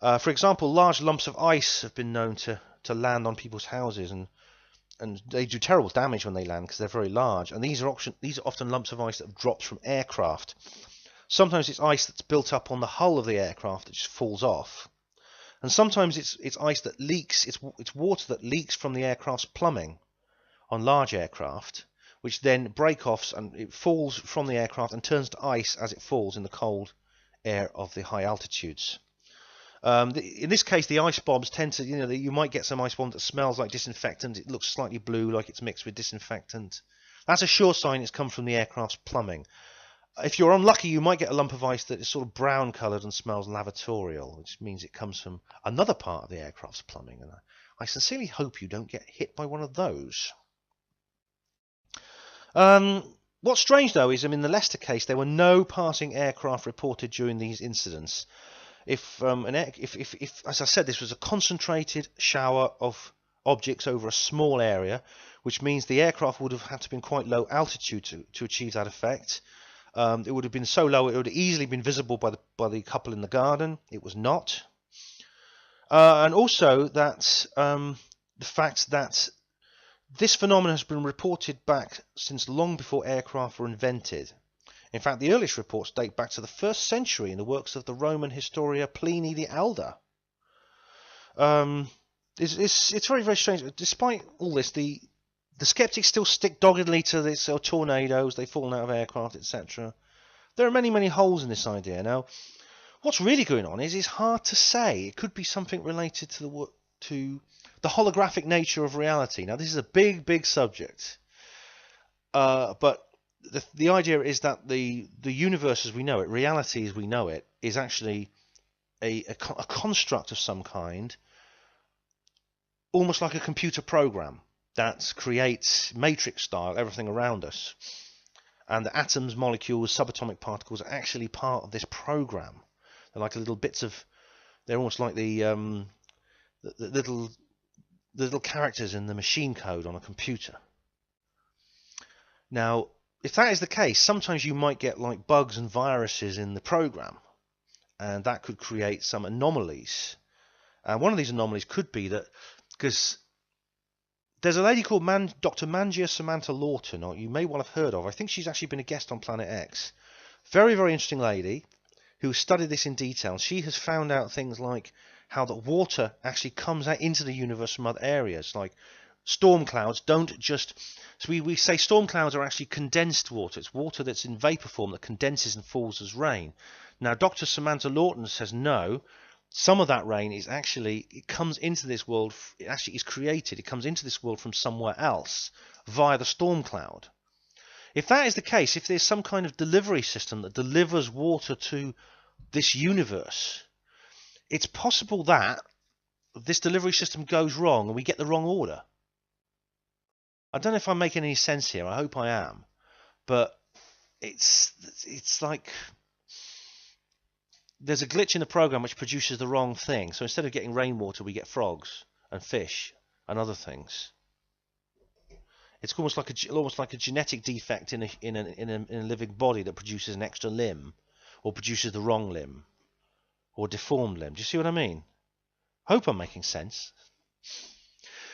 For example, large lumps of ice have been known to land on people's houses, and they do terrible damage when they land because they're very large. And these are often lumps of ice that have dropped from aircraft. Sometimes it's ice that's built up on the hull of the aircraft that just falls off, and sometimes it's ice that leaks. It's water that leaks from the aircraft's plumbing on large aircraft, which then break off and it falls from the aircraft and turns to ice as it falls in the cold air of the high altitudes. In this case, the ice bombs tend to, you might get some ice bomb that smells like disinfectant. It looks slightly blue, like it's mixed with disinfectant. That's a sure sign it's come from the aircraft's plumbing. If you're unlucky, you might get a lump of ice that is sort of brown coloured and smells lavatorial, which means it comes from another part of the aircraft's plumbing. And I sincerely hope you don't get hit by one of those. What's strange though is, in the Leicester case, there were no passing aircraft reported during these incidents. If as I said, this was a concentrated shower of objects over a small area, which means the aircraft would have had to have been quite low altitude to achieve that effect. It would have been so low it would have easily been visible by the couple in the garden. It was not. And also that the fact that this phenomenon has been reported back since long before aircraft were invented. In fact, the earliest reports date back to the 1st century in the works of the Roman historian Pliny the Elder. It's very, very strange. Despite all this, the skeptics still stick doggedly to this tornadoes, they've fallen out of aircraft, etc. There are many, many holes in this idea. Now, what's really going on is hard to say. It could be something related to the holographic nature of reality. Now, this is a big, big subject, but the idea is that the universe as we know it, reality as we know it, is actually a construct of some kind, almost like a computer program that creates matrix style everything around us, and the atoms, molecules, subatomic particles are actually part of this program. They're like they're almost like the little characters in the machine code on a computer. Now, if that is the case, sometimes you might get like bugs and viruses in the program, and that could create some anomalies. And one of these anomalies could be that, because there's a lady called Dr. Mangia Samantha Lawton, or you may well have heard of. I think she's actually been a guest on Planet X. Very, very interesting lady who studied this in detail. She has found out things like how the water actually comes out into the universe from other areas, like storm clouds don't just... So we say storm clouds are actually condensed water. It's water that's in vapor form that condenses and falls as rain. Now, Dr. Samantha Lawton says no. Some of that rain is actually, it comes into this world, it actually is created. It comes into this world from somewhere else via the storm cloud. If that is the case, if there's some kind of delivery system that delivers water to this universe, it's possible that this delivery system goes wrong and we get the wrong order. I don't know if I'm making any sense here. I hope I am. But it's like there's a glitch in the program which produces the wrong thing. So instead of getting rainwater, we get frogs and fish and other things. It's almost like a genetic defect in a living body that produces an extra limb, or produces the wrong limb, or deformed limb. Do you see what I mean? Hope I'm making sense.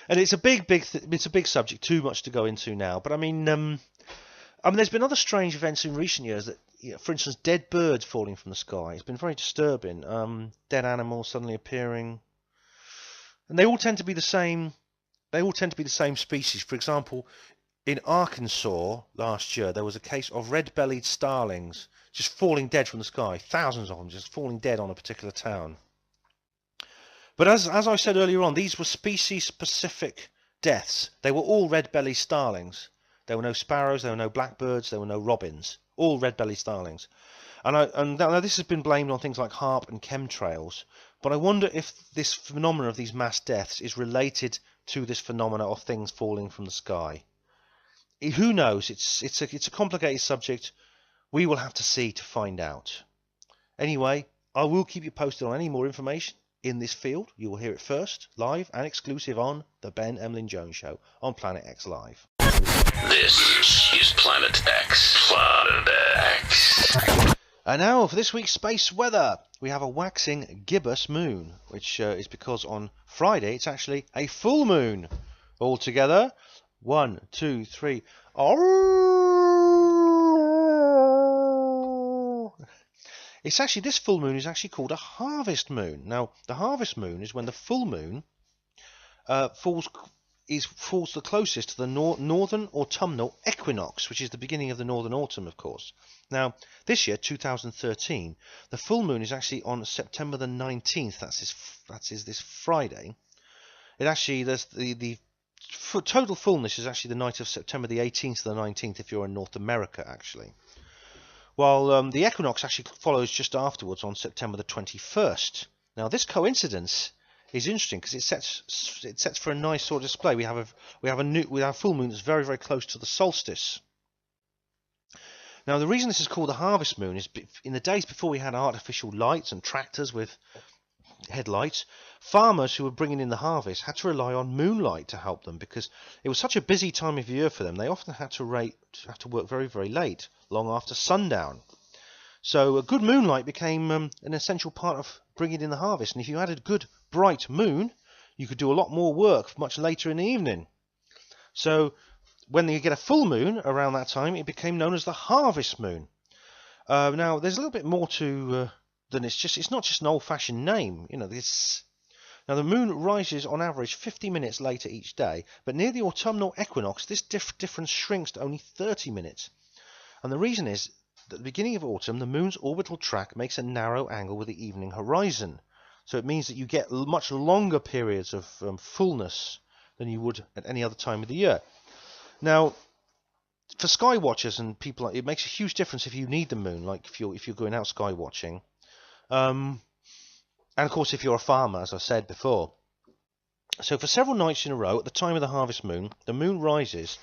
And it's a big subject. Too much to go into now. But I mean, there's been other strange events in recent years that, for instance, dead birds falling from the sky. It's been very disturbing. Dead animals suddenly appearing, and they all tend to be the same. They all tend to be the same species. For example, in Arkansas last year, there was a case of red-bellied starlings just falling dead from the sky. Thousands of them just falling dead on a particular town. But as I said earlier on, these were species-specific deaths. They were all red-bellied starlings. There were no sparrows, there were no blackbirds, there were no robins. All red-bellied starlings. And now this has been blamed on things like HAARP and chemtrails. But I wonder if this phenomenon of these mass deaths is related to this phenomena of things falling from the sky. Who knows? It's a complicated subject. We will have to see to find out. Anyway, I will keep you posted on any more information in this field. You will hear it first, live and exclusive on the Ben Emlyn-Jones Show on Planet X Live. This is Planet X. Planet X. And now for this week's space weather. We have a waxing gibbous moon, which is because on Friday it's actually a full moon. All together, 1, 2, 3. It's actually, this full moon is actually called a harvest moon. Now, the harvest moon is when the full moon falls the closest to the northern autumnal equinox, which is the beginning of the northern autumn, of course. Now, this year, 2013, the full moon is actually on September the 19th. That's this Friday. It actually, the total fullness is actually the night of September the 18th to the 19th if you're in North America, actually. While the equinox actually follows just afterwards on September the 21st. Now, this coincidence is interesting because it sets for a nice sort of display. We have a full moon that's very, very close to the solstice. Now, the reason this is called the harvest moon is in the days before we had artificial lights and tractors with headlights, farmers who were bringing in the harvest had to rely on moonlight to help them because it was such a busy time of year for them. They often had to work very, very late, long after sundown. So a good moonlight became an essential part of bringing in the harvest. And if you had a good, bright moon, you could do a lot more work much later in the evening. So when you get a full moon around that time, it became known as the harvest moon. Now, there's a little bit more to than it's not just an old-fashioned name. You know, now the moon rises on average 50 minutes later each day, but near the autumnal equinox, this difference shrinks to only 30 minutes. And the reason is that at the beginning of autumn, the moon's orbital track makes a narrow angle with the evening horizon. So it means that you get much longer periods of fullness than you would at any other time of the year. Now, for sky watchers and people, it makes a huge difference if you need the moon, like if you're going out sky watching. And of course, if you're a farmer, as I said before. So for several nights in a row, at the time of the harvest moon, the moon rises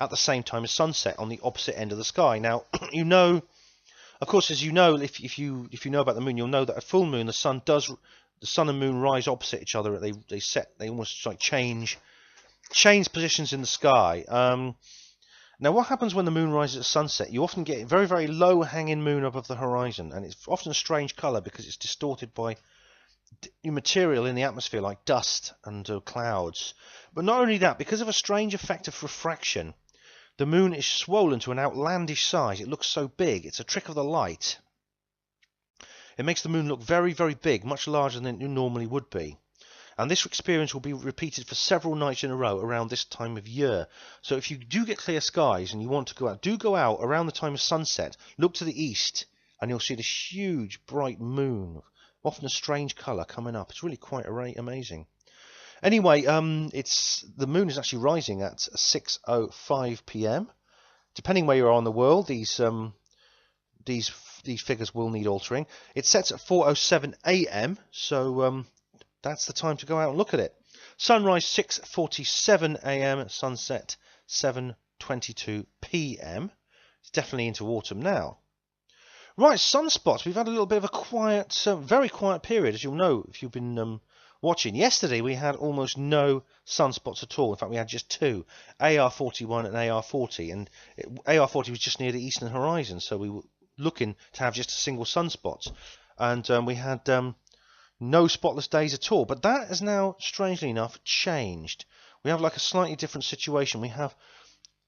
at the same time as sunset on the opposite end of the sky. Now, you know, of course, as you know, if you know about the moon, you'll know that at full moon, the sun and moon rise opposite each other. They almost like change positions in the sky. Now, what happens when the moon rises at sunset? You often get a very, very low hanging moon above the horizon, and it's often a strange colour because it's distorted by material in the atmosphere like dust and clouds. But not only that, because of a strange effect of refraction, the moon is swollen to an outlandish size. It looks so big. It's a trick of the light. It makes the moon look very, very big, much larger than it normally would be. And this experience will be repeated for several nights in a row around this time of year. So if you do get clear skies and you want to go out, do go out around the time of sunset, look to the east, and you'll see this huge, bright moon, often a strange colour coming up. It's really quite amazing. Anyway, the moon is actually rising at 6:05 p.m. Depending where you are in the world, these these figures will need altering. It sets at 4:07 a.m. So that's the time to go out and look at it. Sunrise 6:47 a.m. Sunset 7:22 p.m. It's definitely into autumn now. Right, sunspots. We've had a little bit of a quiet, very quiet period, as you'll know if you've been watching. Yesterday we had almost no sunspots at all. In fact, we had just two, AR41 and AR40, and AR40 was just near the eastern horizon, so we were looking to have just a single sunspot, and we had no spotless days at all. But that has now, strangely enough, changed. We have like a slightly different situation.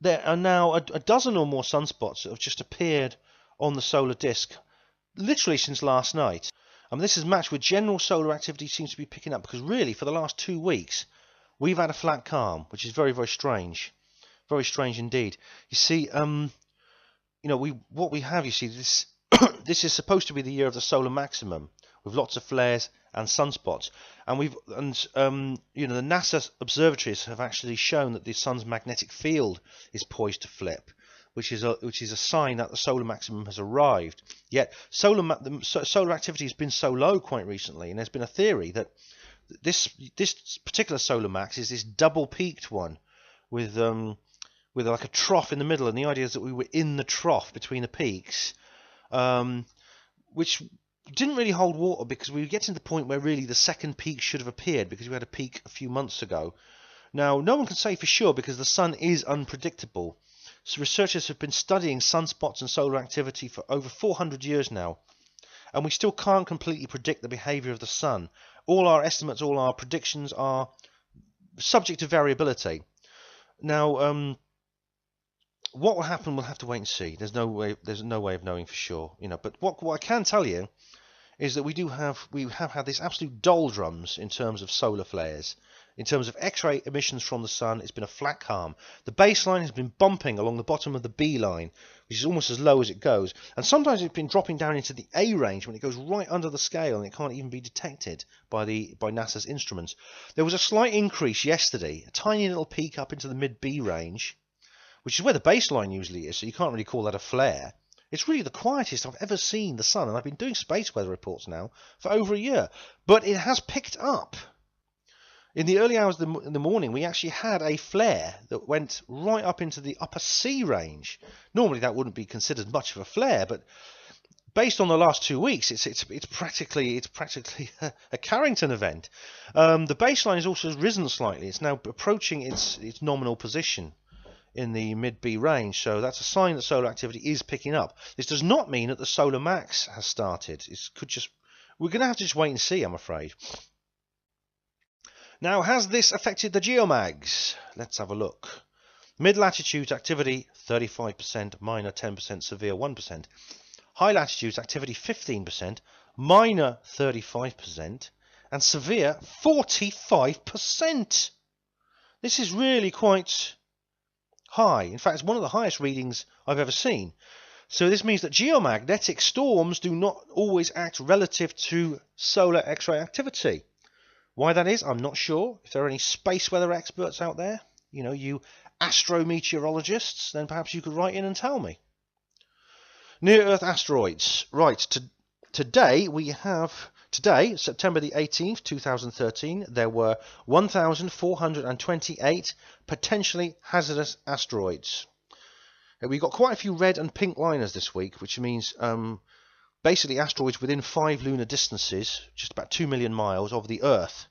There are now a dozen or more sunspots that have just appeared on the solar disk, literally since last night. This is matched with general solar activity seems to be picking up, because really for the last 2 weeks we've had a flat calm, which is very, very strange indeed. You see, what we have, you see, this this is supposed to be the year of the solar maximum, with lots of flares and sunspots, and the NASA observatories have actually shown that the sun's magnetic field is poised to flip, which is a sign that the solar maximum has arrived. Yet solar activity has been so low quite recently, and there's been a theory that this particular solar max is this double peaked one with like a trough in the middle, and the idea is that we were in the trough between the peaks, which didn't really hold water, because we were getting to the point where really the second peak should have appeared, because we had a peak a few months ago. Now, no one can say for sure, because the sun is unpredictable. So researchers have been studying sunspots and solar activity for over 400 years now, and we still can't completely predict the behavior of the sun. All our estimates, all our predictions are subject to variability. Now, what will happen, we'll have to wait and see. There's no way of knowing for sure, But what I can tell you is that we have had this absolute doldrums in terms of solar flares. In terms of X-ray emissions from the sun, it's been a flat calm. The baseline has been bumping along the bottom of the B line, which is almost as low as it goes. And sometimes it's been dropping down into the A range when it goes right under the scale, and it can't even be detected by NASA's instruments. There was a slight increase yesterday, a tiny little peak up into the mid-B range, which is where the baseline usually is, so you can't really call that a flare. It's really the quietest I've ever seen the sun, and I've been doing space weather reports now for over a year. But it has picked up. In the early hours in the morning, we actually had a flare that went right up into the upper C range. Normally that wouldn't be considered much of a flare, but based on the last 2 weeks, it's practically a Carrington event. The baseline has also risen slightly. It's now approaching its nominal position in the mid-B range, so that's a sign that solar activity is picking up. This does not mean that the solar max has started. We're going to have to just wait and see, I'm afraid. Now, has this affected the geomags? Let's have a look. Mid-latitudes activity 35%, minor 10%, severe 1%. High latitudes activity 15%, minor 35%, and severe 45%. This is really quite high. In fact, it's one of the highest readings I've ever seen. So this means that geomagnetic storms do not always act relative to solar X-ray activity. Why that is, I'm not sure. If there are any space weather experts out there, you astrometeorologists, then perhaps you could write in and tell me. Near-Earth asteroids. Right, today, September the 18th, 2013, there were 1,428 potentially hazardous asteroids. We got quite a few red and pink liners this week, which means basically asteroids within 5 lunar distances, just about 2 million miles, of the Earth.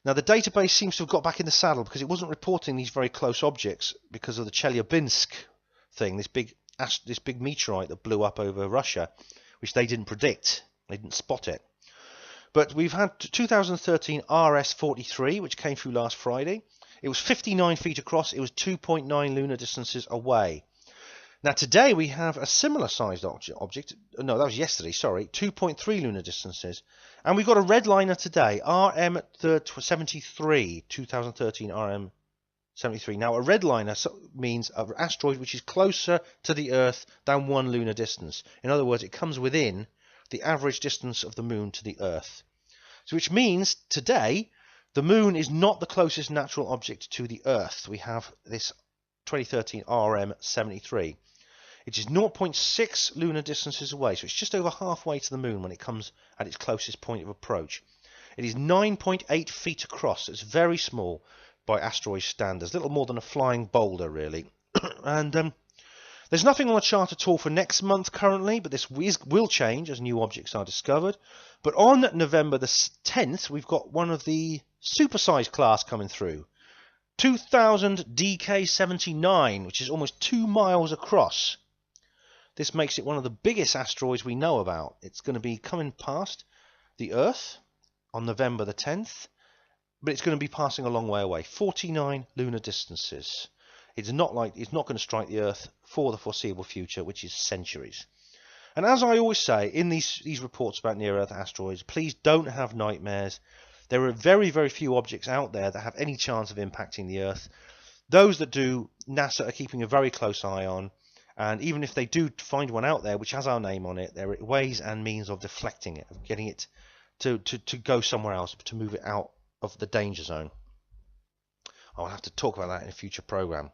Now, the database seems to have got back in the saddle, because it wasn't reporting these very close objects because of the Chelyabinsk thing, this big meteorite that blew up over Russia, which they didn't predict. They didn't spot it. But we've had 2013 RS-43, which came through last Friday. It was 59 feet across. It was 2.9 lunar distances away. Now, today we have a similar sized object. No, that was yesterday, sorry. 2.3 lunar distances. And we've got a red liner today, RM73, 2013 RM73. Now, a red liner means an asteroid which is closer to the Earth than 1 lunar distance. In other words, it comes within the average distance of the Moon to the Earth. So which means today the Moon is not the closest natural object to the Earth. We have this 2013 RM73. It is 0.6 lunar distances away, so it's just over halfway to the moon when it comes at its closest point of approach. It is 9.8 feet across. It's very small by asteroid standards, little more than a flying boulder, really. And there's nothing on the chart at all for next month currently, but this will change as new objects are discovered. But on November the 10th, we've got one of the supersized class coming through. 2000 DK79, which is almost 2 miles across. This makes it one of the biggest asteroids we know about. It's going to be coming past the Earth on November the 10th, but it's going to be passing a long way away, 49 lunar distances. It's not going to strike the Earth for the foreseeable future, which is centuries. And as I always say in these reports about near-Earth asteroids, please don't have nightmares. There are very, very few objects out there that have any chance of impacting the Earth. Those that do, NASA are keeping a very close eye on. And even if they do find one out there which has our name on it, there are ways and means of deflecting it, of getting it to go somewhere else, to move it out of the danger zone. I'll have to talk about that in a future program.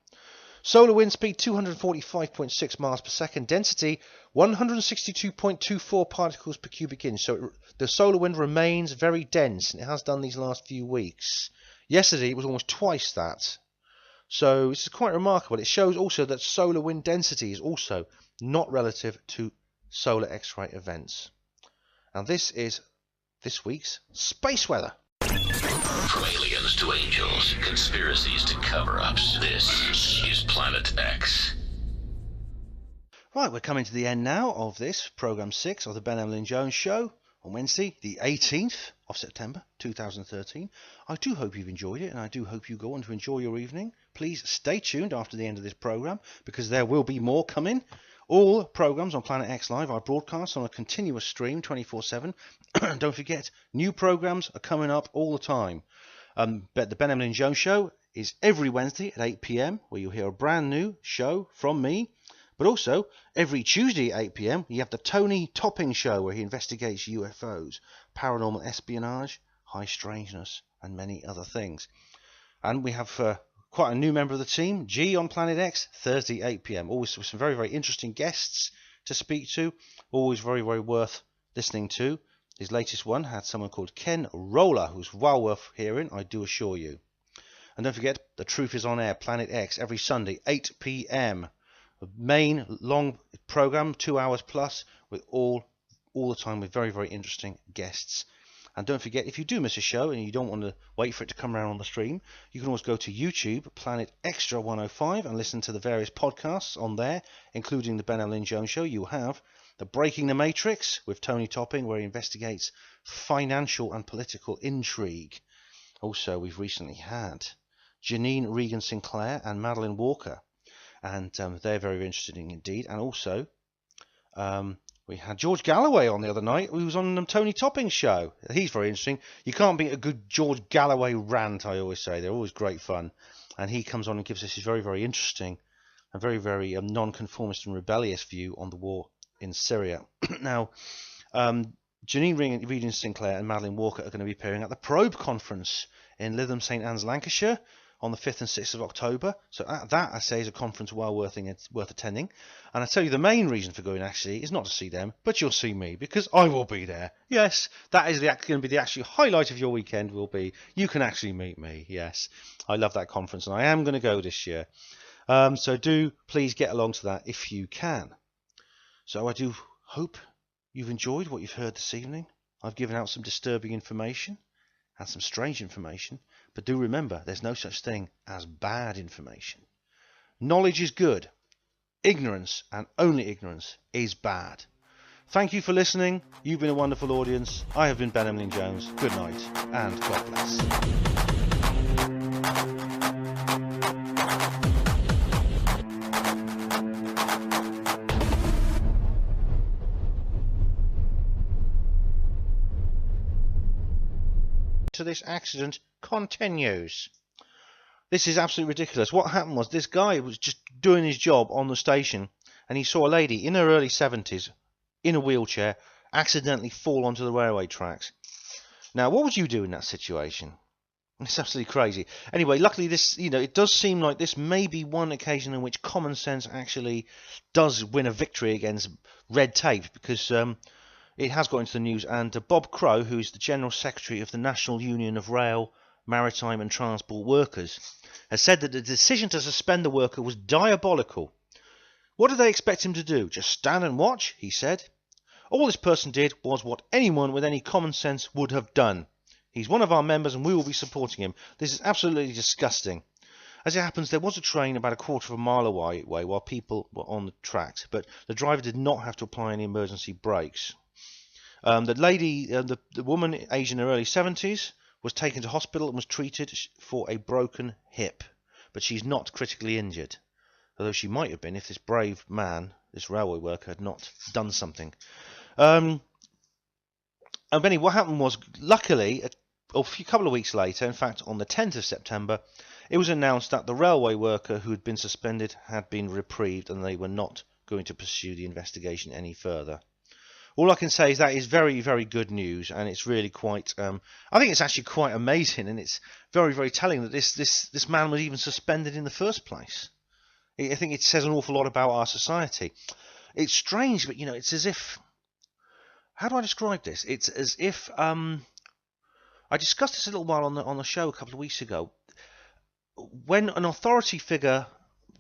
Solar wind speed 245.6 miles per second, density 162.24 particles per cubic inch. So the solar wind remains very dense, and it has done these last few weeks. Yesterday it was almost twice that. So this is quite remarkable. It shows also that solar wind density is also not relative to solar X-ray events. And this is this week's space weather. From aliens to angels, conspiracies to cover-ups, this is Planet X. Right, we're coming to the end now of this, Programme 6 of the Ben Emlyn-Jones Show on Wednesday, the 18th of September 2013. I do hope you've enjoyed it, and I do hope you go on to enjoy your evening. Please stay tuned after the end of this programme, because there will be more coming. All programmes on Planet X Live are broadcast on a continuous stream 24/7. Don't forget, new programmes are coming up all the time. But the Ben Emlyn-Jones Show is every Wednesday at 8 p.m, where you'll hear a brand new show from me. But also, every Tuesday at 8 p.m, you have the Tony Topping Show, where he investigates UFOs, paranormal espionage, high strangeness, and many other things. And we have quite a new member of the team, G, on Planet X, Thursday, 8 p.m. Always with some very, very interesting guests to speak to. Always very, very worth listening to. His latest one had someone called Ken Roller, who's well worth hearing, I do assure you. And don't forget, The Truth is on Air, Planet X, every Sunday, 8 p.m. A main long program, 2 hours plus, with all the time with very, very interesting guests. And don't forget, if you do miss a show and you don't want to wait for it to come around on the stream, you can always go to YouTube, Planet Xtra 105, and listen to the various podcasts on there, including the Ben Emlyn-Jones Show. You have the Breaking the Matrix with Tony Topping, where he investigates financial and political intrigue. Also, we've recently had Janine Regan Sinclair and Madeline Walker, and they're very interesting indeed. And also, we had George Galloway on the other night, who was on Tony Topping's show. He's very interesting. You can't beat a good George Galloway rant, I always say. They're always great fun. And he comes on and gives us his very, very interesting and very, very non-conformist and rebellious view on the war in Syria. Now, Janine Regan Sinclair and Madeline Walker are going to be appearing at the Probe Conference in Lytham St Anne's, Lancashire, on the 5th and 6th of October. So that, I say, is a conference well worth attending. And I tell you, the main reason for going, actually, is not to see them, but you'll see me, because I will be there. Yes, that is going to be the actual highlight of your weekend, will be you can actually meet me. Yes, I love that conference, and I am going to go this year. So do please get along to that if you can. So I do hope you've enjoyed what you've heard this evening. I've given out some disturbing information and some strange information. But do remember, there's no such thing as bad information. Knowledge is good. Ignorance, and only ignorance, is bad. Thank you for listening. You've been a wonderful audience. I have been Ben Emlyn-Jones. Good night, and God bless. To this accident continues. This is absolutely ridiculous. What happened was, this guy was just doing his job on the station, and he saw a lady in her early 70s in a wheelchair accidentally fall onto the railway tracks. Now, what would you do in that situation? It's absolutely crazy. Anyway, luckily this, it does seem like this may be one occasion in which common sense actually does win a victory against red tape, because it has got into the news, and Bob Crow, who's the General Secretary of the National Union of Rail, Maritime and Transport Workers, has said that the decision to suspend the worker was diabolical. What did they expect him to do? Just stand and watch? He said. All this person did was what anyone with any common sense would have done. He's one of our members and we will be supporting him. This is absolutely disgusting. As it happens, there was a train about a quarter of a mile away while people were on the tracks, but the driver did not have to apply any emergency brakes. The woman, aged in her early 70s, was taken to hospital and was treated for a broken hip, but she's not critically injured, although she might have been if this brave man, this railway worker, had not done something. And Benny, what happened was, luckily, a couple of weeks later, in fact on the 10th of September, it was announced that the railway worker who had been suspended had been reprieved and they were not going to pursue the investigation any further. All I can say is that is very, very good news, and it's really quite, I think it's actually quite amazing, and it's very, very telling that this man was even suspended in the first place. I think it says an awful lot about our society. It's strange, but, it's as if, how do I describe this? It's as if, I discussed this a little while on the show a couple of weeks ago. When an authority figure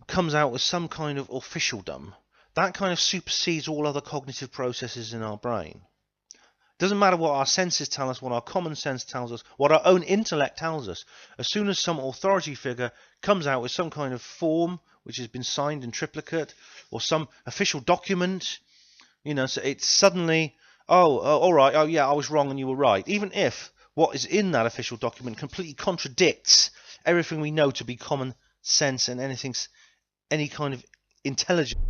comes out with some kind of officialdom, that kind of supersedes all other cognitive processes in our brain. Doesn't matter what our senses tell us, what our common sense tells us, what our own intellect tells us. As soon as some authority figure comes out with some kind of form which has been signed in triplicate, or some official document, so it's suddenly, all right, oh yeah, I was wrong and you were right. Even if what is in that official document completely contradicts everything we know to be common sense and any kind of intelligence.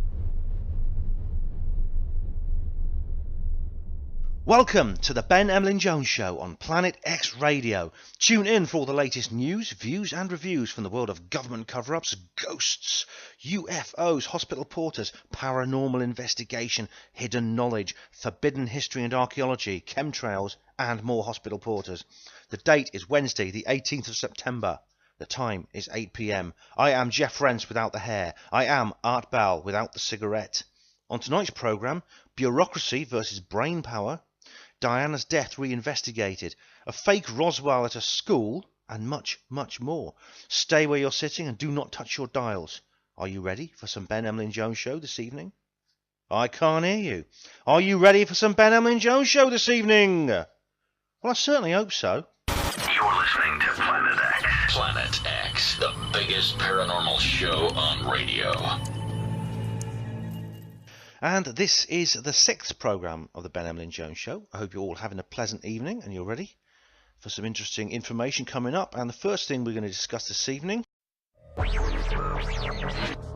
Welcome to the Ben Emlyn-Jones Show on Planet X Radio. Tune in for all the latest news, views and reviews from the world of government cover-ups, ghosts, UFOs, hospital porters, paranormal investigation, hidden knowledge, forbidden history and archaeology, chemtrails and more hospital porters. The date is Wednesday, the 18th of September. The time is 8 p.m. I am Jeff Rents without the hair. I am Art Bell without the cigarette. On tonight's programme, bureaucracy versus brain power, Diana's death reinvestigated, a fake Roswell at a school, and much, much more. Stay where you're sitting and do not touch your dials. Are you ready for some Ben Emlyn-Jones Show this evening? I can't hear you. Are you ready for some Ben Emlyn-Jones Show this evening? Well, I certainly hope so. You're listening to Planet X. Planet X, the biggest paranormal show on radio. And this is the 6th programme of the Ben Emlyn-Jones Show. I hope you're all having a pleasant evening and you're ready for some interesting information coming up. And the first thing we're going to discuss this evening...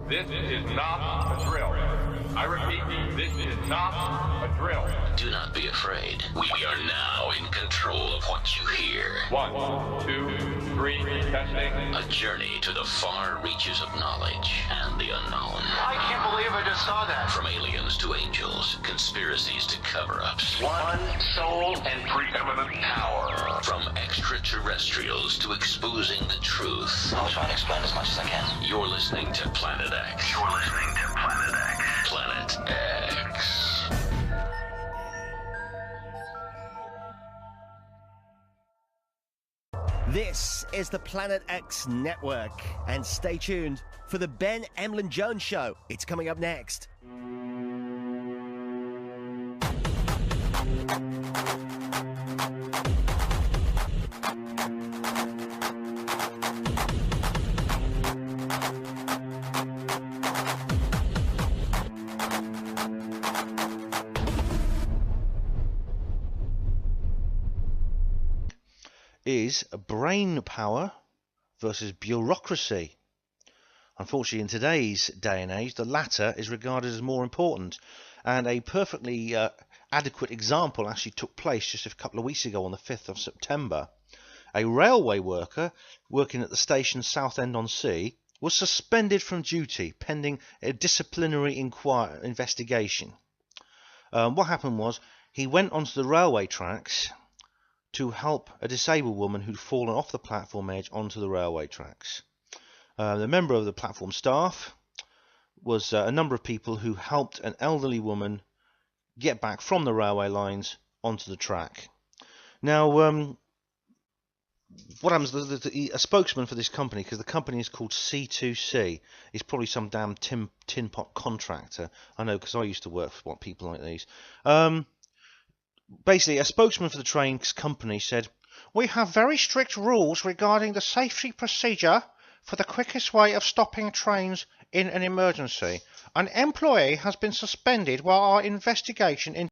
This is not a drill. I repeat, this is not a drill. Do not be afraid. We are now in control of what you hear. 1, 2, 3, testing. A journey to the far reaches of knowledge and the unknown. I can't believe I just saw that. From aliens to angels, conspiracies to cover-ups. One soul and preeminent power. From extraterrestrials to exposing the truth. I'll try to explain as much as I can. You're listening to Planet X. You're listening to Planet X. Planet X. This is the Planet X Network, and stay tuned for the Ben Emlyn-Jones Show. It's coming up next. is brain power versus bureaucracy. Unfortunately, in today's day and age, the latter is regarded as more important, and a perfectly adequate example actually took place just a couple of weeks ago on the 5th of September. A railway worker working at the station Southend-on-Sea was suspended from duty pending a disciplinary investigation. What happened was he went onto the railway tracks to help a disabled woman who'd fallen off the platform edge onto the railway tracks. The member of the platform staff was a number of people who helped an elderly woman get back from the railway lines onto the track. Now, what happens? A spokesman for this company, because the company is called C2C, is probably some damn tin pot contractor. I know, because I used to work for people like these. Basically, a spokesman for the train company said, "We have very strict rules regarding the safety procedure for the quickest way of stopping trains in an emergency. An employee has been suspended while our investigation into